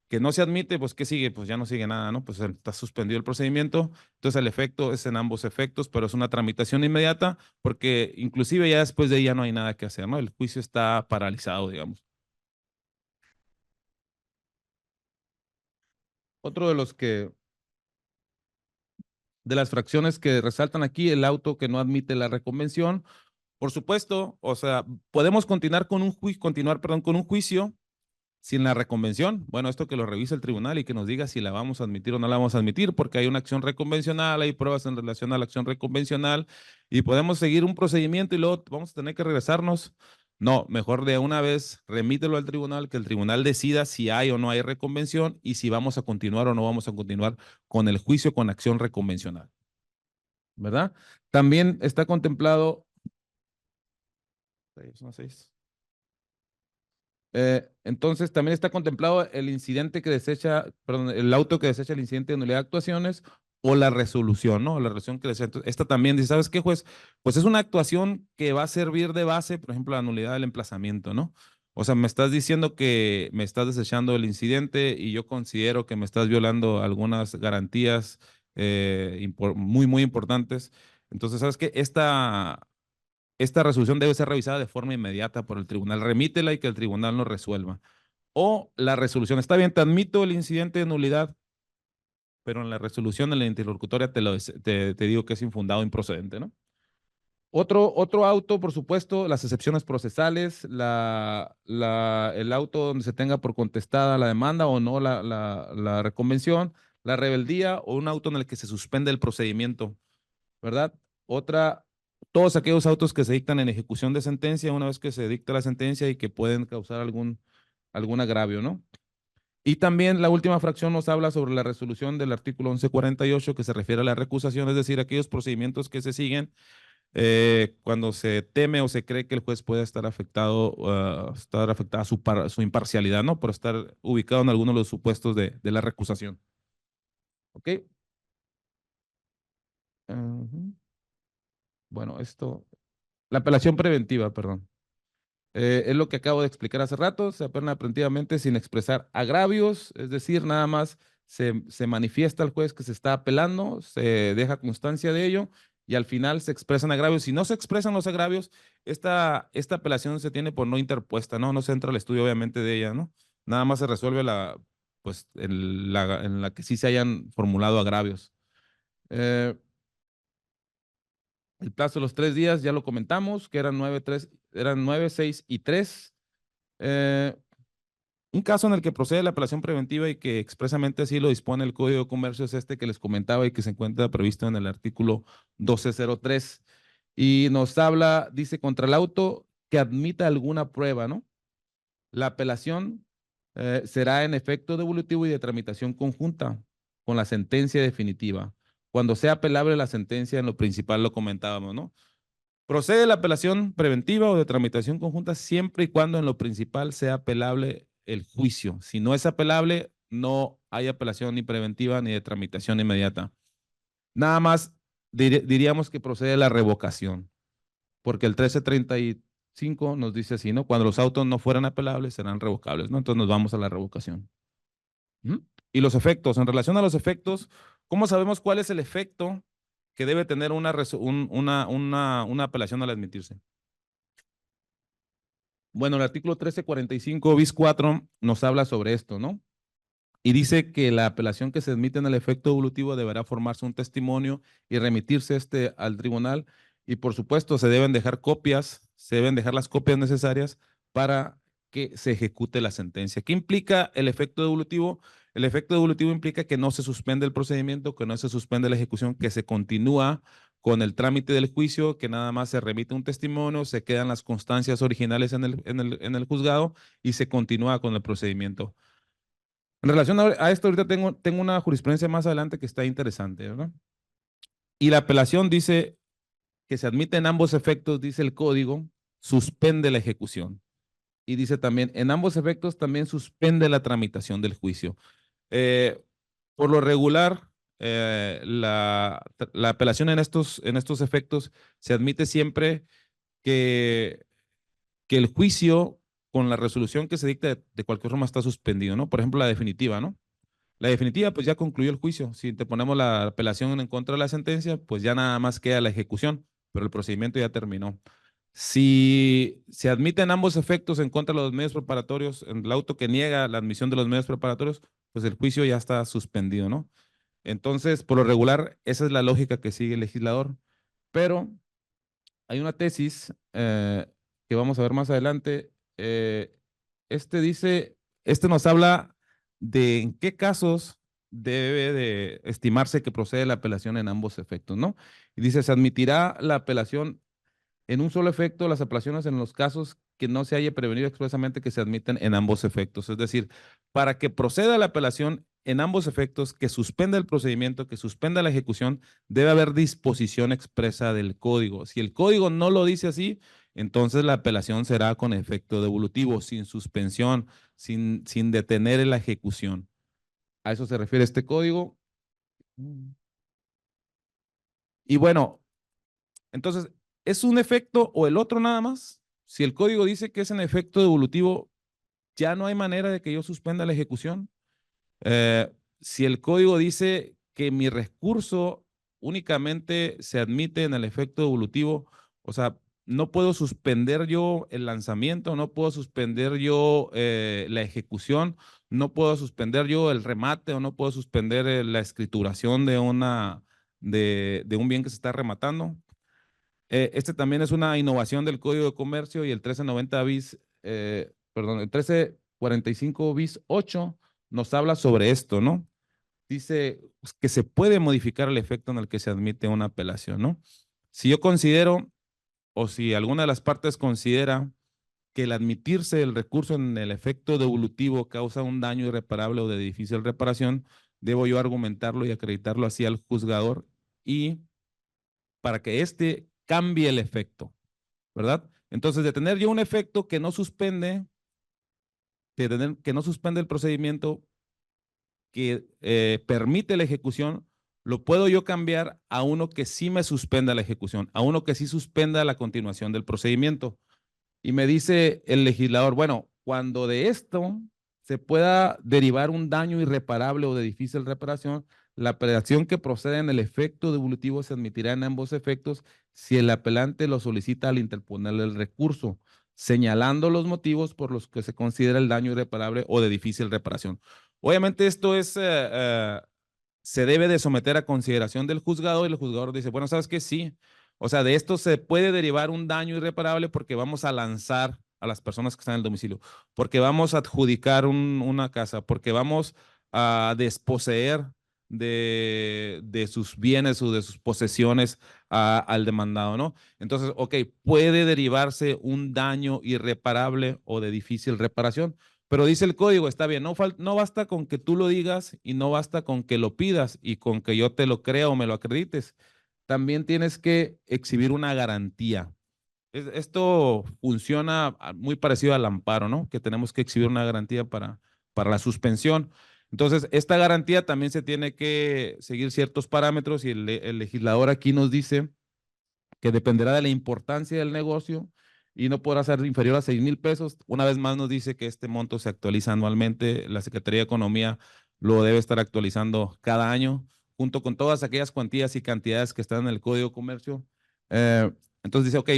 que no se admite, pues ¿qué sigue? Pues ya no sigue nada, ¿no? Pues está suspendido el procedimiento. Entonces el efecto es en ambos efectos, pero es una tramitación inmediata porque inclusive ya después de ahí ya no hay nada que hacer, ¿no? El juicio está paralizado, digamos. Otro de las fracciones que resaltan aquí, el auto que no admite la reconvención. Por supuesto, o sea, podemos continuar, perdón, con un juicio sin la reconvención. Bueno, esto que lo revise el tribunal y que nos diga si la vamos a admitir o no la vamos a admitir, porque hay una acción reconvencional, hay pruebas en relación a la acción reconvencional y podemos seguir un procedimiento y luego vamos a tener que regresarnos. No, mejor de una vez remítelo al tribunal, que el tribunal decida si hay o no hay reconvención y si vamos a continuar o no vamos a continuar con el juicio con acción reconvencional, ¿verdad? También está contemplado, son seis. Entonces, también está contemplado el incidente que desecha, perdón, el auto que desecha el incidente de nulidad de actuaciones o la resolución, ¿no? La resolución que desecha. Entonces, esta también dice, ¿sabes qué, juez? Pues es una actuación que va a servir de base, por ejemplo, la nulidad del emplazamiento, ¿no? O sea, me estás diciendo que me estás desechando el incidente y yo considero que me estás violando algunas garantías muy, muy importantes. Entonces, ¿sabes qué? Esta resolución debe ser revisada de forma inmediata por el tribunal. Remítela y que el tribunal lo resuelva. O la resolución, está bien, te admito el incidente de nulidad, pero en la resolución de la interlocutoria te digo que es infundado, improcedente, ¿no? Otro auto, por supuesto, las excepciones procesales, el auto donde se tenga por contestada la demanda o no la reconvención, la rebeldía o un auto en el que se suspende el procedimiento, ¿verdad? Otra, todos aquellos autos que se dictan en ejecución de sentencia una vez que se dicta la sentencia y que pueden causar algún agravio, ¿no? Y también la última fracción nos habla sobre la resolución del artículo 1148 que se refiere a la recusación, es decir, aquellos procedimientos que se siguen cuando se teme o se cree que el juez puede estar afectado, estar afectada su imparcialidad, ¿no? Por estar ubicado en alguno de los supuestos de la recusación. ¿Ok? Ujú. Bueno, la apelación preventiva, perdón. Es lo que acabo de explicar hace rato, se apela preventivamente sin expresar agravios, es decir, nada más se manifiesta al juez que se está apelando, se deja constancia de ello y al final se expresan agravios. Si no se expresan los agravios, esta apelación se tiene por no interpuesta, ¿no? No se entra al estudio obviamente de ella, ¿no? Nada más se resuelve pues, en la que sí se hayan formulado agravios. Eh, el plazo de los 3 días, ya lo comentamos, que eran 9, 6 y 3. Eh, un caso en el que procede la apelación preventiva y que expresamente así lo dispone el Código de Comercio es este que les comentaba y que se encuentra previsto en el artículo 1203. Y nos habla, dice, contra el auto que admita alguna prueba, ¿no? La apelación será en efecto devolutivo y de tramitación conjunta con la sentencia definitiva. Cuando sea apelable la sentencia, en lo principal lo comentábamos, ¿no? Procede la apelación preventiva o de tramitación conjunta siempre y cuando en lo principal sea apelable el juicio. Si no es apelable, no hay apelación ni preventiva ni de tramitación inmediata. Nada más diríamos que procede la revocación, porque el 1335 nos dice así, ¿no? Cuando los autos no fueran apelables, serán revocables, ¿no? Entonces nos vamos a la revocación. ¿Mm? Y los efectos, en relación a los efectos, ¿cómo sabemos cuál es el efecto que debe tener una apelación al admitirse? Bueno, el artículo 1345 bis 4 nos habla sobre esto, ¿no? Y dice que la apelación que se admite en el efecto evolutivo deberá formarse un testimonio y remitirse al tribunal. Y por supuesto, se deben dejar las copias necesarias para que se ejecute la sentencia. ¿Qué implica el efecto devolutivo? El efecto devolutivo implica que no se suspende el procedimiento, que no se suspende la ejecución, que se continúa con el trámite del juicio, que nada más se remite un testimonio, se quedan las constancias originales en el juzgado y se continúa con el procedimiento. En relación a esto, ahorita tengo una jurisprudencia más adelante que está interesante, ¿verdad? Y la apelación dice que se admiten ambos efectos, dice el código, suspende la ejecución. Y dice también, en ambos efectos también suspende la tramitación del juicio. Eh, por lo regular, la apelación en estos efectos se admite siempre que, que el juicio con la resolución que se dicta de cualquier forma está suspendido, ¿no? Por ejemplo, la definitiva, ¿no? La definitiva, pues ya concluyó el juicio. Si te ponemos la apelación en contra de la sentencia, pues ya nada más queda la ejecución, pero el procedimiento ya terminó. Si se admiten ambos efectos en contra de los medios preparatorios, en el auto que niega la admisión de los medios preparatorios, pues el juicio ya está suspendido, ¿no? Entonces, por lo regular, esa es la lógica que sigue el legislador. Pero hay una tesis que vamos a ver más adelante. Este nos habla de en qué casos debe de estimarse que procede la apelación en ambos efectos, ¿no? Y dice, se admitirá la apelación en un solo efecto las apelaciones en los casos que no se haya prevenido expresamente que se admiten en ambos efectos. Es decir, para que proceda la apelación en ambos efectos, que suspenda el procedimiento, que suspenda la ejecución, debe haber disposición expresa del código. Si el código no lo dice así, entonces la apelación será con efecto devolutivo, sin suspensión, sin detener la ejecución. A eso se refiere este código. Y bueno, entonces, ¿es un efecto o el otro nada más? Si el código dice que es en efecto devolutivo, ya no hay manera de que yo suspenda la ejecución. Si el código dice que mi recurso únicamente se admite en el efecto devolutivo, o sea, no puedo suspender yo el lanzamiento, no puedo suspender yo la ejecución, no puedo suspender yo el remate o no puedo suspender la escrituración de un bien que se está rematando. Este también es una innovación del Código de Comercio y el 1390 bis, perdón, el 1345 bis 8 nos habla sobre esto, ¿no? Dice pues, que se puede modificar el efecto en el que se admite una apelación, ¿no? Si yo considero, o si alguna de las partes considera que el admitirse el recurso en el efecto devolutivo causa un daño irreparable o de difícil reparación, debo yo argumentarlo y acreditarlo así al juzgador y para que éste cambie el efecto, ¿verdad? Entonces, de tener yo un efecto que no suspende, que no suspende el procedimiento, que permite la ejecución, lo puedo yo cambiar a uno que sí me suspenda la ejecución, a uno que sí suspenda la continuación del procedimiento. Y me dice el legislador, bueno, cuando de esto se pueda derivar un daño irreparable o de difícil reparación, la apelación que procede en el efecto devolutivo se admitirá en ambos efectos si el apelante lo solicita al interponer el recurso, señalando los motivos por los que se considera el daño irreparable o de difícil reparación. Obviamente esto se debe de someter a consideración del juzgado y el juzgador dice, bueno, ¿sabes qué? Sí. O sea, de esto se puede derivar un daño irreparable porque vamos a lanzar a las personas que están en el domicilio, porque vamos a adjudicar una casa, porque vamos a desposeer de sus bienes o de sus posesiones al demandado, ¿no? Entonces, ok, puede derivarse un daño irreparable o de difícil reparación, pero dice el código, está bien, no basta con que tú lo digas y no basta con que lo pidas y con que yo te lo crea o me lo acredites. También tienes que exhibir una garantía. Esto funciona muy parecido al amparo, ¿no? Que tenemos que exhibir una garantía para la suspensión. Entonces, esta garantía también se tiene que seguir ciertos parámetros y el legislador aquí nos dice que dependerá de la importancia del negocio y no podrá ser inferior a 6,000 pesos. Una vez más nos dice que este monto se actualiza anualmente. La Secretaría de Economía lo debe estar actualizando cada año, junto con todas aquellas cuantías y cantidades que están en el Código de Comercio. Entonces dice, ok,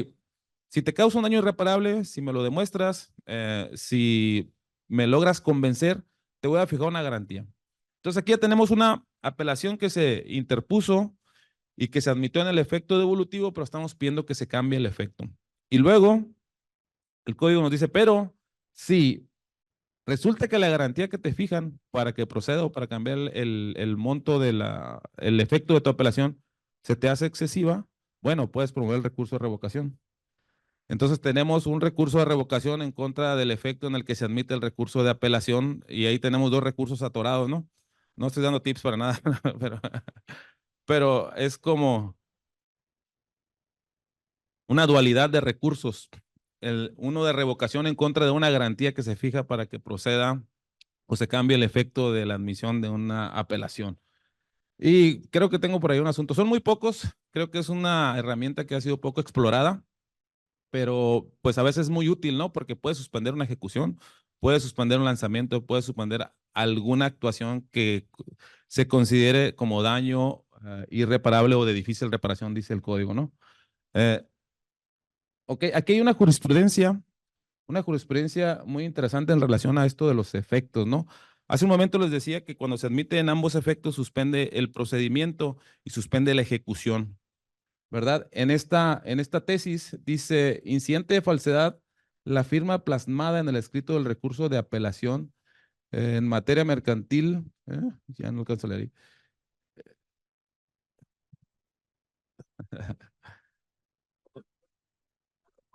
si te causa un daño irreparable, si me lo demuestras, si me logras convencer, te voy a fijar una garantía. Entonces aquí ya tenemos una apelación que se interpuso y que se admitió en el efecto devolutivo, pero estamos pidiendo que se cambie el efecto. Y luego el código nos dice, pero si resulta que la garantía que te fijan para que proceda o para cambiar el monto el efecto de tu apelación se te hace excesiva, bueno, puedes promover el recurso de revocación. Entonces tenemos un recurso de revocación en contra del efecto en el que se admite el recurso de apelación y ahí tenemos dos recursos atorados, ¿no? No estoy dando tips para nada, pero es como una dualidad de recursos. Uno de revocación en contra de una garantía que se fija para que proceda o se cambie el efecto de la admisión de una apelación. Y creo que tengo por ahí un asunto. Son muy pocos. Creo que es una herramienta que ha sido poco explorada. pero pues a veces es muy útil, ¿no? Porque puede suspender una ejecución, puede suspender un lanzamiento, puede suspender alguna actuación que se considere como daño irreparable o de difícil reparación, dice el código, ¿no? Eh, ok, aquí hay una jurisprudencia muy interesante en relación a esto de los efectos, ¿no? Hace un momento les decía que cuando se admiten ambos efectos, suspende el procedimiento y suspende la ejecución, ¿verdad? En esta tesis dice, incidente de falsedad, la firma plasmada en el escrito del recurso de apelación en materia mercantil, ya no alcanzo a leer ahí.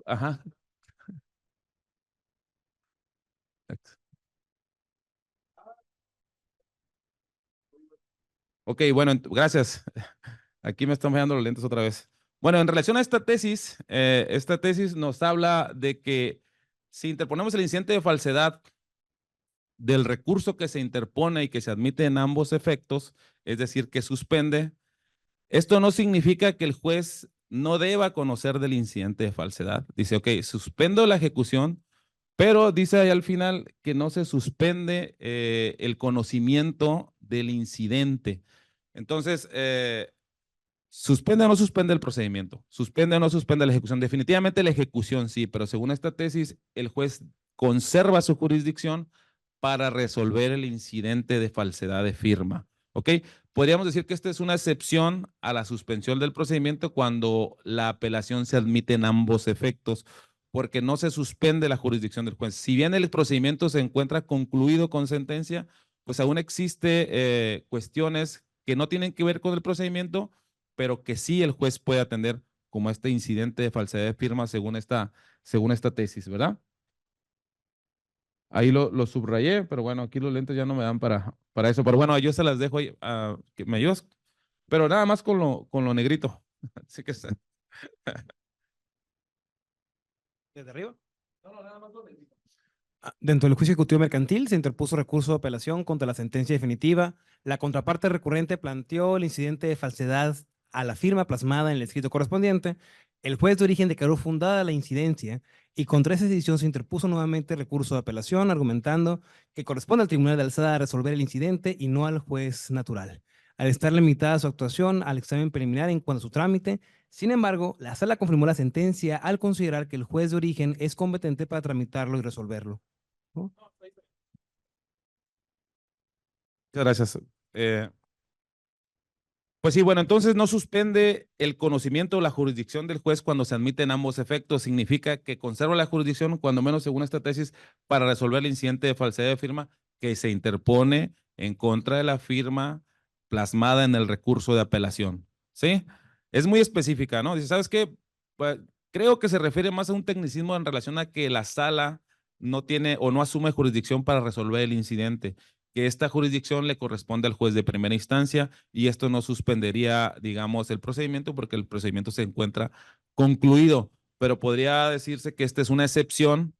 Ajá. Ok, bueno, gracias. Aquí me están fallando los lentes otra vez. Bueno, en relación a esta tesis nos habla de que si interponemos el incidente de falsedad del recurso que se interpone y que se admite en ambos efectos, es decir, que suspende, esto no significa que el juez no deba conocer del incidente de falsedad. Dice, ok, suspendo la ejecución, pero dice ahí al final que no se suspende el conocimiento del incidente. Entonces, ¿suspende o no suspende el procedimiento? ¿Suspende o no suspende la ejecución? Definitivamente la ejecución sí, pero según esta tesis, el juez conserva su jurisdicción para resolver el incidente de falsedad de firma. ¿Ok? Podríamos decir que esta es una excepción a la suspensión del procedimiento cuando la apelación se admite en ambos efectos, porque no se suspende la jurisdicción del juez. Si bien el procedimiento se encuentra concluido con sentencia, pues aún existe cuestiones que no tienen que ver con el procedimiento, pero que sí el juez puede atender como este incidente de falsedad de firma según esta tesis, ¿verdad? Ahí lo subrayé, pero bueno, aquí los lentes ya no me dan para eso. Pero bueno, yo se las dejo ahí, que me ayudas, pero nada más con lo negrito. Así que está. ¿Desde arriba? No, no, nada más lo negrito. Dentro del juicio ejecutivo mercantil se interpuso recurso de apelación contra la sentencia definitiva. La contraparte recurrente planteó el incidente de falsedad a la firma plasmada en el escrito correspondiente. El juez de origen declaró fundada la incidencia y contra esa decisión se interpuso nuevamente recurso de apelación, argumentando que corresponde al tribunal de alzada resolver el incidente y no al juez natural, al estar limitada su actuación al examen preliminar en cuanto a su trámite. Sin embargo, la sala confirmó la sentencia al considerar que el juez de origen es competente para tramitarlo y resolverlo. ¿No? Muchas gracias. Pues sí, bueno, entonces no suspende el conocimiento o la jurisdicción del juez cuando se admiten ambos efectos. Significa que conserva la jurisdicción, cuando menos según esta tesis, para resolver el incidente de falsedad de firma que se interpone en contra de la firma plasmada en el recurso de apelación. ¿Sí? Es muy específica, ¿no? Dice, ¿sabes qué? Pues, creo que se refiere más a un tecnicismo en relación a que la sala no tiene o no asume jurisdicción para resolver el incidente, que esta jurisdicción le corresponde al juez de primera instancia y esto no suspendería, digamos, el procedimiento porque el procedimiento se encuentra concluido, pero podría decirse que esta es una excepción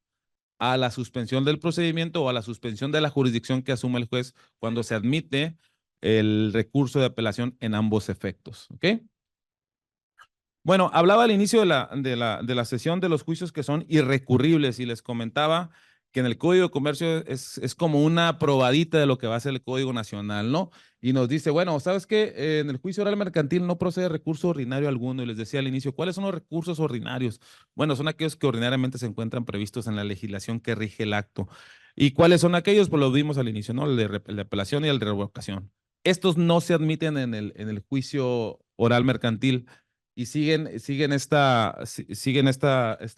a la suspensión del procedimiento o a la suspensión de la jurisdicción que asume el juez cuando se admite el recurso de apelación en ambos efectos. ¿Ok? Bueno, hablaba al inicio de la sesión de los juicios que son irrecurribles y les comentaba que en el Código de Comercio es como una probadita de lo que va a ser el Código Nacional, ¿no? Y nos dice, bueno, ¿sabes qué? En el juicio oral mercantil no procede recurso ordinario alguno. Y les decía al inicio, ¿cuáles son los recursos ordinarios? Bueno, son aquellos que ordinariamente se encuentran previstos en la legislación que rige el acto. ¿Y cuáles son aquellos? Pues lo vimos al inicio, ¿no? El de apelación y el de revocación. Estos no se admiten en el juicio oral mercantil y siguen esta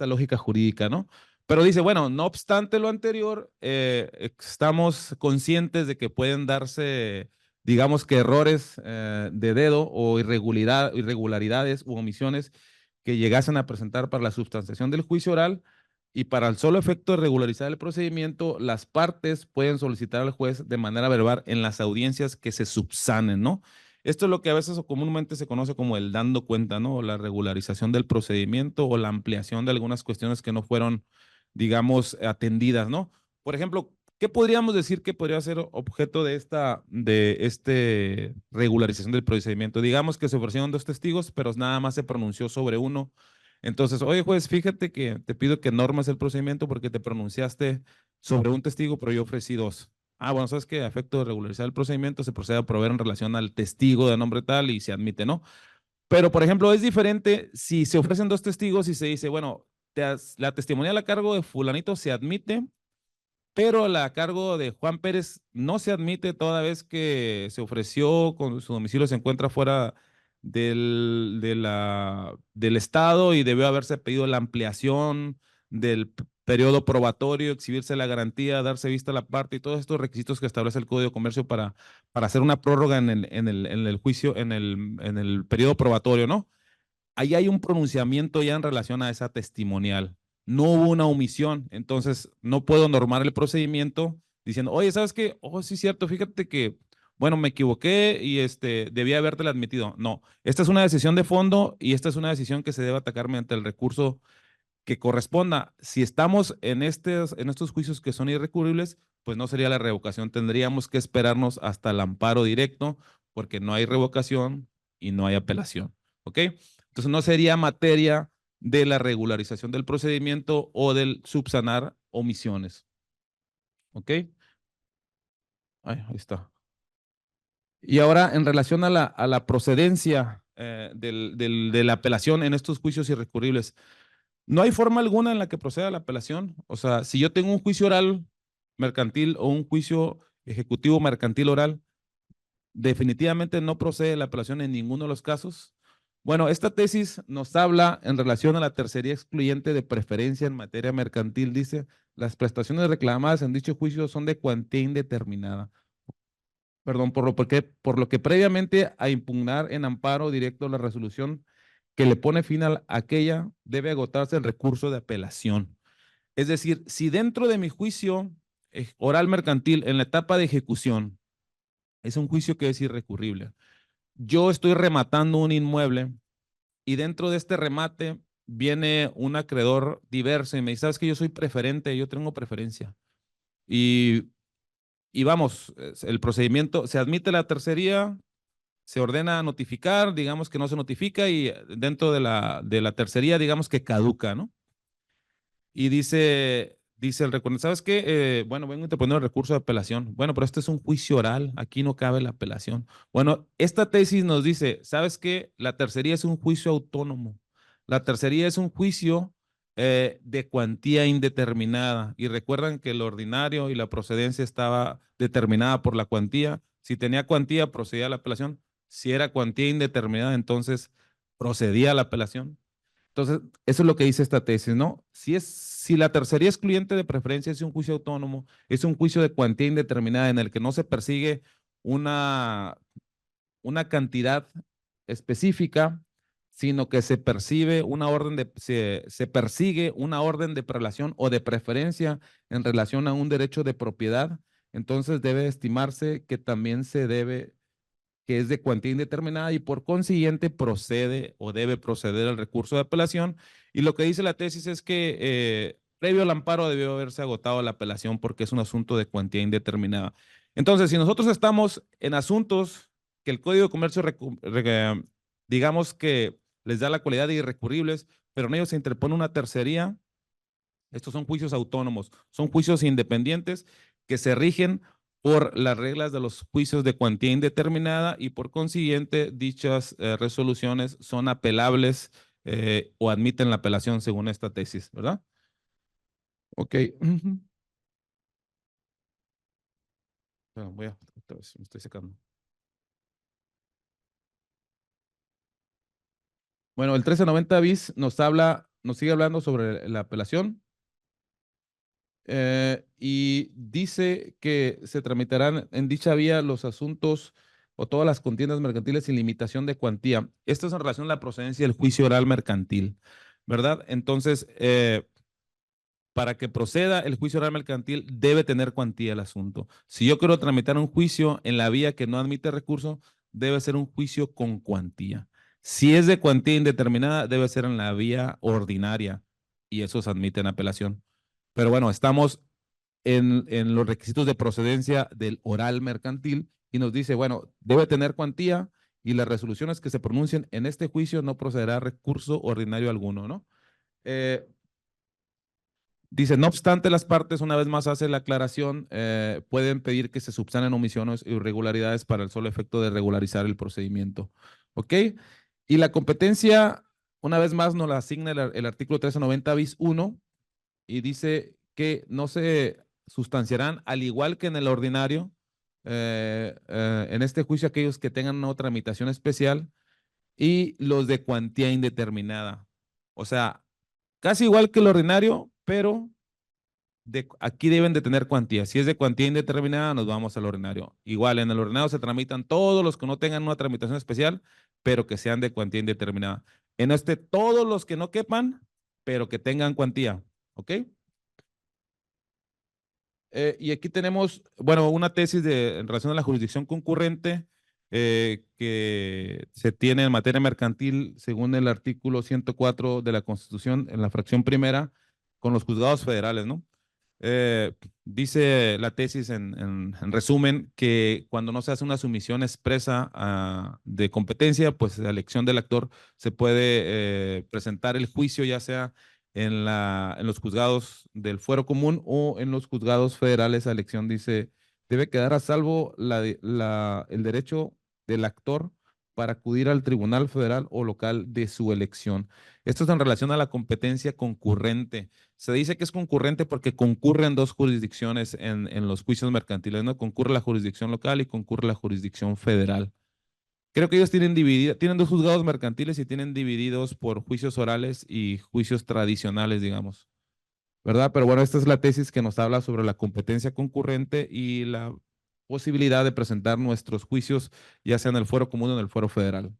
lógica jurídica, ¿no? Pero dice, bueno, no obstante lo anterior, estamos conscientes de que pueden darse, digamos que errores de dedo o irregularidades u omisiones que llegasen a presentar para la sustanciación del juicio oral y para el solo efecto de regularizar el procedimiento, las partes pueden solicitar al juez de manera verbal en las audiencias que se subsanen, ¿no? Esto es lo que a veces o comúnmente se conoce como el dando cuenta, ¿no? O la regularización del procedimiento o la ampliación de algunas cuestiones que no fueron, digamos, atendidas, ¿no? Por ejemplo, ¿qué podríamos decir que podría ser objeto de regularización del procedimiento? Digamos que se ofrecieron dos testigos, pero nada más se pronunció sobre uno Entonces, oye, juez, fíjate que te pido que normes el procedimiento porque te pronunciaste sobre un testigo, pero yo ofrecí dos. Ah, bueno, sabes que a efecto de regularizar el procedimiento se procede a proveer en relación al testigo de nombre tal y se admite, ¿no? Pero, por ejemplo, es diferente si se ofrecen dos testigos y se dice, bueno, la testimonial a cargo de fulanito se admite, pero la a cargo de Juan Pérez no se admite toda vez que se ofreció, con su domicilio se encuentra fuera del estado y debió haberse pedido la ampliación del periodo probatorio, exhibirse la garantía, darse vista a la parte y todos estos requisitos que establece el Código de Comercio para hacer una prórroga en el juicio, en el periodo probatorio, ¿no? Ahí hay un pronunciamiento ya en relación a esa testimonial. No hubo una omisión, entonces no puedo normar el procedimiento diciendo, oye, ¿sabes qué? Oh, sí, cierto, fíjate que, bueno, me equivoqué y debía habértela admitido. No, esta es una decisión de fondo y esta es una decisión que se debe atacar mediante el recurso que corresponda. Si estamos en estos juicios que son irrecurribles, pues no sería la revocación. Tendríamos que esperarnos hasta el amparo directo porque no hay revocación y no hay apelación. ¿Ok? Entonces no sería materia de la regularización del procedimiento o del subsanar omisiones. ¿Ok? Ahí está. Y ahora, en relación a la procedencia de la apelación en estos juicios irrecurribles, no hay forma alguna en la que proceda la apelación. O sea, si yo tengo un juicio oral mercantil o un juicio ejecutivo mercantil oral, definitivamente no procede la apelación en ninguno de los casos. Bueno, esta tesis nos habla en relación a la tercería excluyente de preferencia en materia mercantil. Dice, las prestaciones reclamadas en dicho juicio son de cuantía indeterminada. Perdón, por lo que previamente a impugnar en amparo directo la resolución que le pone fin a aquella, debe agotarse el recurso de apelación. Es decir, si dentro de mi juicio oral mercantil en la etapa de ejecución es un juicio que es irrecurrible, yo estoy rematando un inmueble y dentro de este remate viene un acreedor diverso y me dice, sabes que yo soy preferente, yo tengo preferencia. Y vamos, el procedimiento, se admite la tercería, se ordena notificar, digamos que no se notifica y dentro de la tercería, digamos que caduca, ¿no? Y dice el recurrente, ¿sabes qué? Bueno, vengo a interponer el recurso de apelación. Bueno, pero este es un juicio oral, aquí no cabe la apelación. Bueno, esta tesis nos dice, ¿sabes qué? La tercería es un juicio autónomo. La tercería es un juicio de cuantía indeterminada. Y recuerdan que el ordinario y la procedencia estaba determinada por la cuantía. Si tenía cuantía, procedía a la apelación. Si era cuantía indeterminada, entonces procedía a la apelación. Entonces, eso es lo que dice esta tesis, ¿no? Si la tercería excluyente de preferencia es un juicio autónomo, es un juicio de cuantía indeterminada en el que no se persigue una cantidad específica, sino que se persigue una orden de prelación o de preferencia en relación a un derecho de propiedad, entonces debe estimarse que también que es de cuantía indeterminada y por consiguiente procede o debe proceder al recurso de apelación. Y lo que dice la tesis es que previo al amparo debió haberse agotado la apelación porque es un asunto de cuantía indeterminada. Entonces, si nosotros estamos en asuntos que el Código de Comercio, digamos que les da la cualidad de irrecurribles, pero en ellos se interpone una tercería, estos son juicios autónomos, son juicios independientes que se rigen por las reglas de los juicios de cuantía indeterminada y por consiguiente dichas resoluciones son apelables o admiten la apelación según esta tesis, ¿verdad? Ok. Bueno, otra vez, me estoy secando. Bueno, el 1390 bis nos sigue hablando sobre la apelación. Y dice que se tramitarán en dicha vía los asuntos o todas las contiendas mercantiles sin limitación de cuantía. Esto es en relación a la procedencia del juicio oral mercantil, ¿verdad? Entonces, para que proceda el juicio oral mercantil, debe tener cuantía el asunto. Si yo quiero tramitar un juicio en la vía que no admite recurso, debe ser un juicio con cuantía. Si es de cuantía indeterminada, debe ser en la vía ordinaria y esos admiten apelación. Pero bueno, estamos en los requisitos de procedencia del oral mercantil y nos dice, bueno, debe tener cuantía y las resoluciones que se pronuncien en este juicio no procederá recurso ordinario alguno, ¿no? Dice, no obstante, las partes, una vez más hace la aclaración, pueden pedir que se subsanen omisiones e irregularidades para el solo efecto de regularizar el procedimiento. ¿Ok? Y la competencia, una vez más, nos la asigna el artículo 1390 bis 1 y dice que no se sustanciarán, al igual que en el ordinario, en este juicio aquellos que tengan una tramitación especial y los de cuantía indeterminada. O sea, casi igual que el ordinario, pero aquí deben de tener cuantía. Si es de cuantía indeterminada, nos vamos al ordinario. Igual, en el ordinario se tramitan todos los que no tengan una tramitación especial, pero que sean de cuantía indeterminada. En este, todos los que no quepan, pero que tengan cuantía. ¿Ok? Y aquí tenemos, bueno, una tesis en relación a la jurisdicción concurrente que se tiene en materia mercantil según el artículo 104 de la Constitución en la fracción primera con los juzgados federales, ¿no? Dice la tesis en resumen que cuando no se hace una sumisión expresa de competencia, pues la elección del actor se puede presentar el juicio ya sea en los juzgados del fuero común o en los juzgados federales. La elección dice, debe quedar a salvo el derecho del actor para acudir al tribunal federal o local de su elección. Esto es en relación a la competencia concurrente. Se dice que es concurrente porque concurren dos jurisdicciones en los juicios mercantiles, ¿no? Concurre la jurisdicción local y concurre la jurisdicción federal. Creo que ellos tienen dos juzgados mercantiles y tienen divididos por juicios orales y juicios tradicionales, digamos, ¿verdad? Pero bueno, esta es la tesis que nos habla sobre la competencia concurrente y la posibilidad de presentar nuestros juicios, ya sea en el fuero común o en el fuero federal.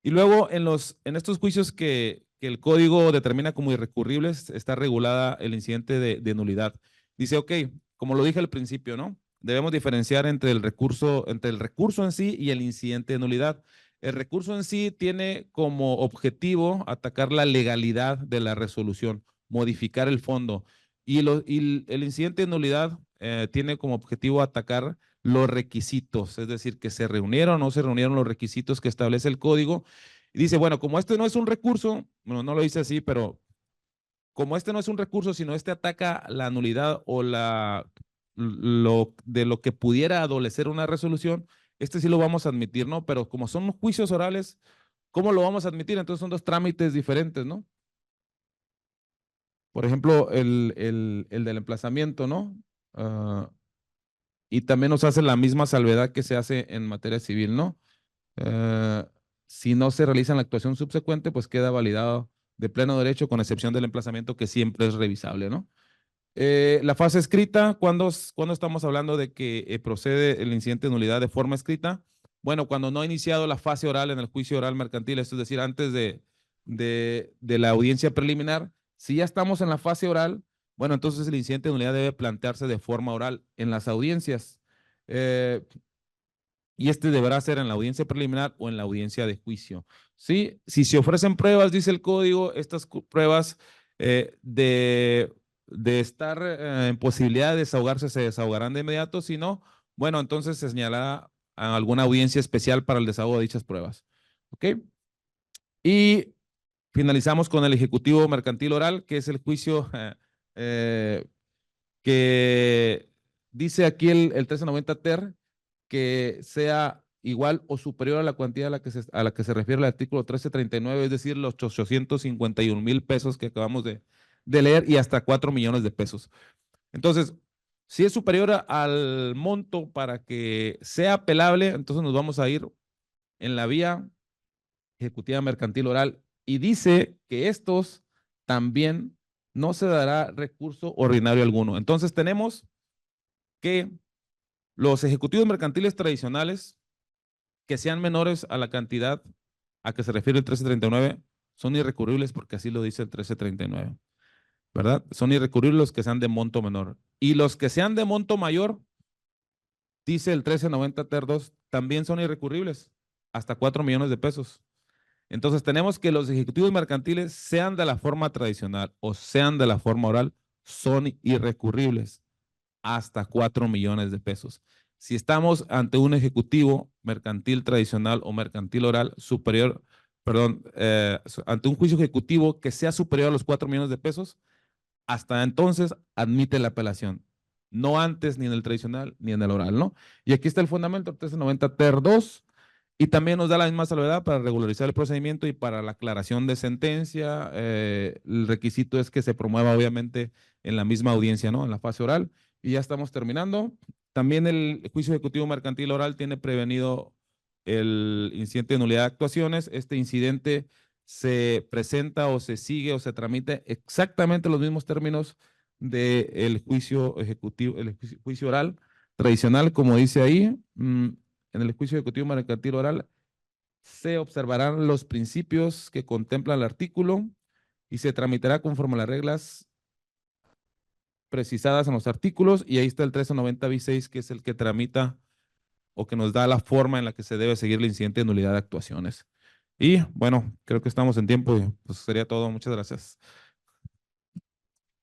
Y luego en estos juicios que el código determina como irrecurribles, está regulada el incidente de nulidad. Dice, ok, como lo dije al principio, ¿no? Debemos diferenciar entre el recurso en sí y el incidente de nulidad. El recurso en sí tiene como objetivo atacar la legalidad de la resolución, modificar el fondo. Y el incidente de nulidad tiene como objetivo atacar los requisitos, es decir, que se reunieron o no se reunieron los requisitos que establece el código. Y dice, bueno, como este no es un recurso, bueno, no lo dice así, pero como este no es un recurso, sino este ataca la nulidad o de lo que pudiera adolecer una resolución, este sí lo vamos a admitir, ¿no? Pero como son juicios orales, ¿cómo lo vamos a admitir? Entonces son dos trámites diferentes, ¿no? Por ejemplo, el del emplazamiento, ¿no? Y también nos hace la misma salvedad que se hace en materia civil, ¿no? Eh, si no se realiza en la actuación subsecuente, pues queda validado de pleno derecho, con excepción del emplazamiento que siempre es revisable, ¿no? La fase escrita, ¿cuándo estamos hablando de que procede el incidente de nulidad de forma escrita? Bueno, cuando no ha iniciado la fase oral en el juicio oral mercantil, esto es decir, antes de la audiencia preliminar. Si ya estamos en la fase oral, bueno, entonces el incidente de nulidad debe plantearse de forma oral en las audiencias. Eh, y este deberá ser en la audiencia preliminar o en la audiencia de juicio. ¿Sí? Si se ofrecen pruebas, dice el código, estas pruebas de estar en posibilidad de desahogarse se desahogarán de inmediato. Si no, bueno, entonces se señalará a alguna audiencia especial para el desahogo de dichas pruebas. ¿Ok? Y finalizamos con el ejecutivo mercantil oral, que es el juicio que dice aquí el 1390 ter que sea igual o superior a la cuantía a la que se refiere el artículo 1339, es decir, los 851,000 pesos que acabamos de leer y hasta 4 millones de pesos. Entonces, si es superior al monto para que sea apelable, entonces nos vamos a ir en la vía ejecutiva mercantil oral y dice que estos también no se dará recurso ordinario alguno. Entonces tenemos que los ejecutivos mercantiles tradicionales que sean menores a la cantidad a que se refiere el 1339 son irrecurribles porque así lo dice el 1339, ¿verdad? Son irrecurribles los que sean de monto menor. Y los que sean de monto mayor, dice el 1390 ter 2, también son irrecurribles, hasta 4 millones de pesos. Entonces tenemos que los ejecutivos mercantiles, sean de la forma tradicional o sean de la forma oral, son irrecurribles hasta 4 millones de pesos. Si estamos ante un ejecutivo mercantil tradicional o mercantil oral superior, perdón, ante un juicio ejecutivo que sea superior a los 4 millones de pesos, hasta entonces admite la apelación. No antes ni en el tradicional ni en el oral, ¿no? Y aquí está el fundamento, 1390 ter 2, y también nos da la misma salvedad para regularizar el procedimiento y para la aclaración de sentencia. El requisito es que se promueva obviamente en la misma audiencia, ¿no? En la fase oral. Y ya estamos terminando. También el juicio ejecutivo mercantil oral tiene prevenido el incidente de nulidad de actuaciones. Este incidente se presenta o se sigue o se tramite exactamente los mismos términos del juicio ejecutivo, el juicio oral tradicional, como dice ahí. En el juicio ejecutivo mercantil oral se observarán los principios que contempla el artículo y se tramitará conforme a las reglas precisadas en los artículos, y ahí está el 1390 bis 6, que es el que tramita o que nos da la forma en la que se debe seguir el incidente de nulidad de actuaciones. Y bueno, creo que estamos en tiempo y pues sería todo. Muchas gracias.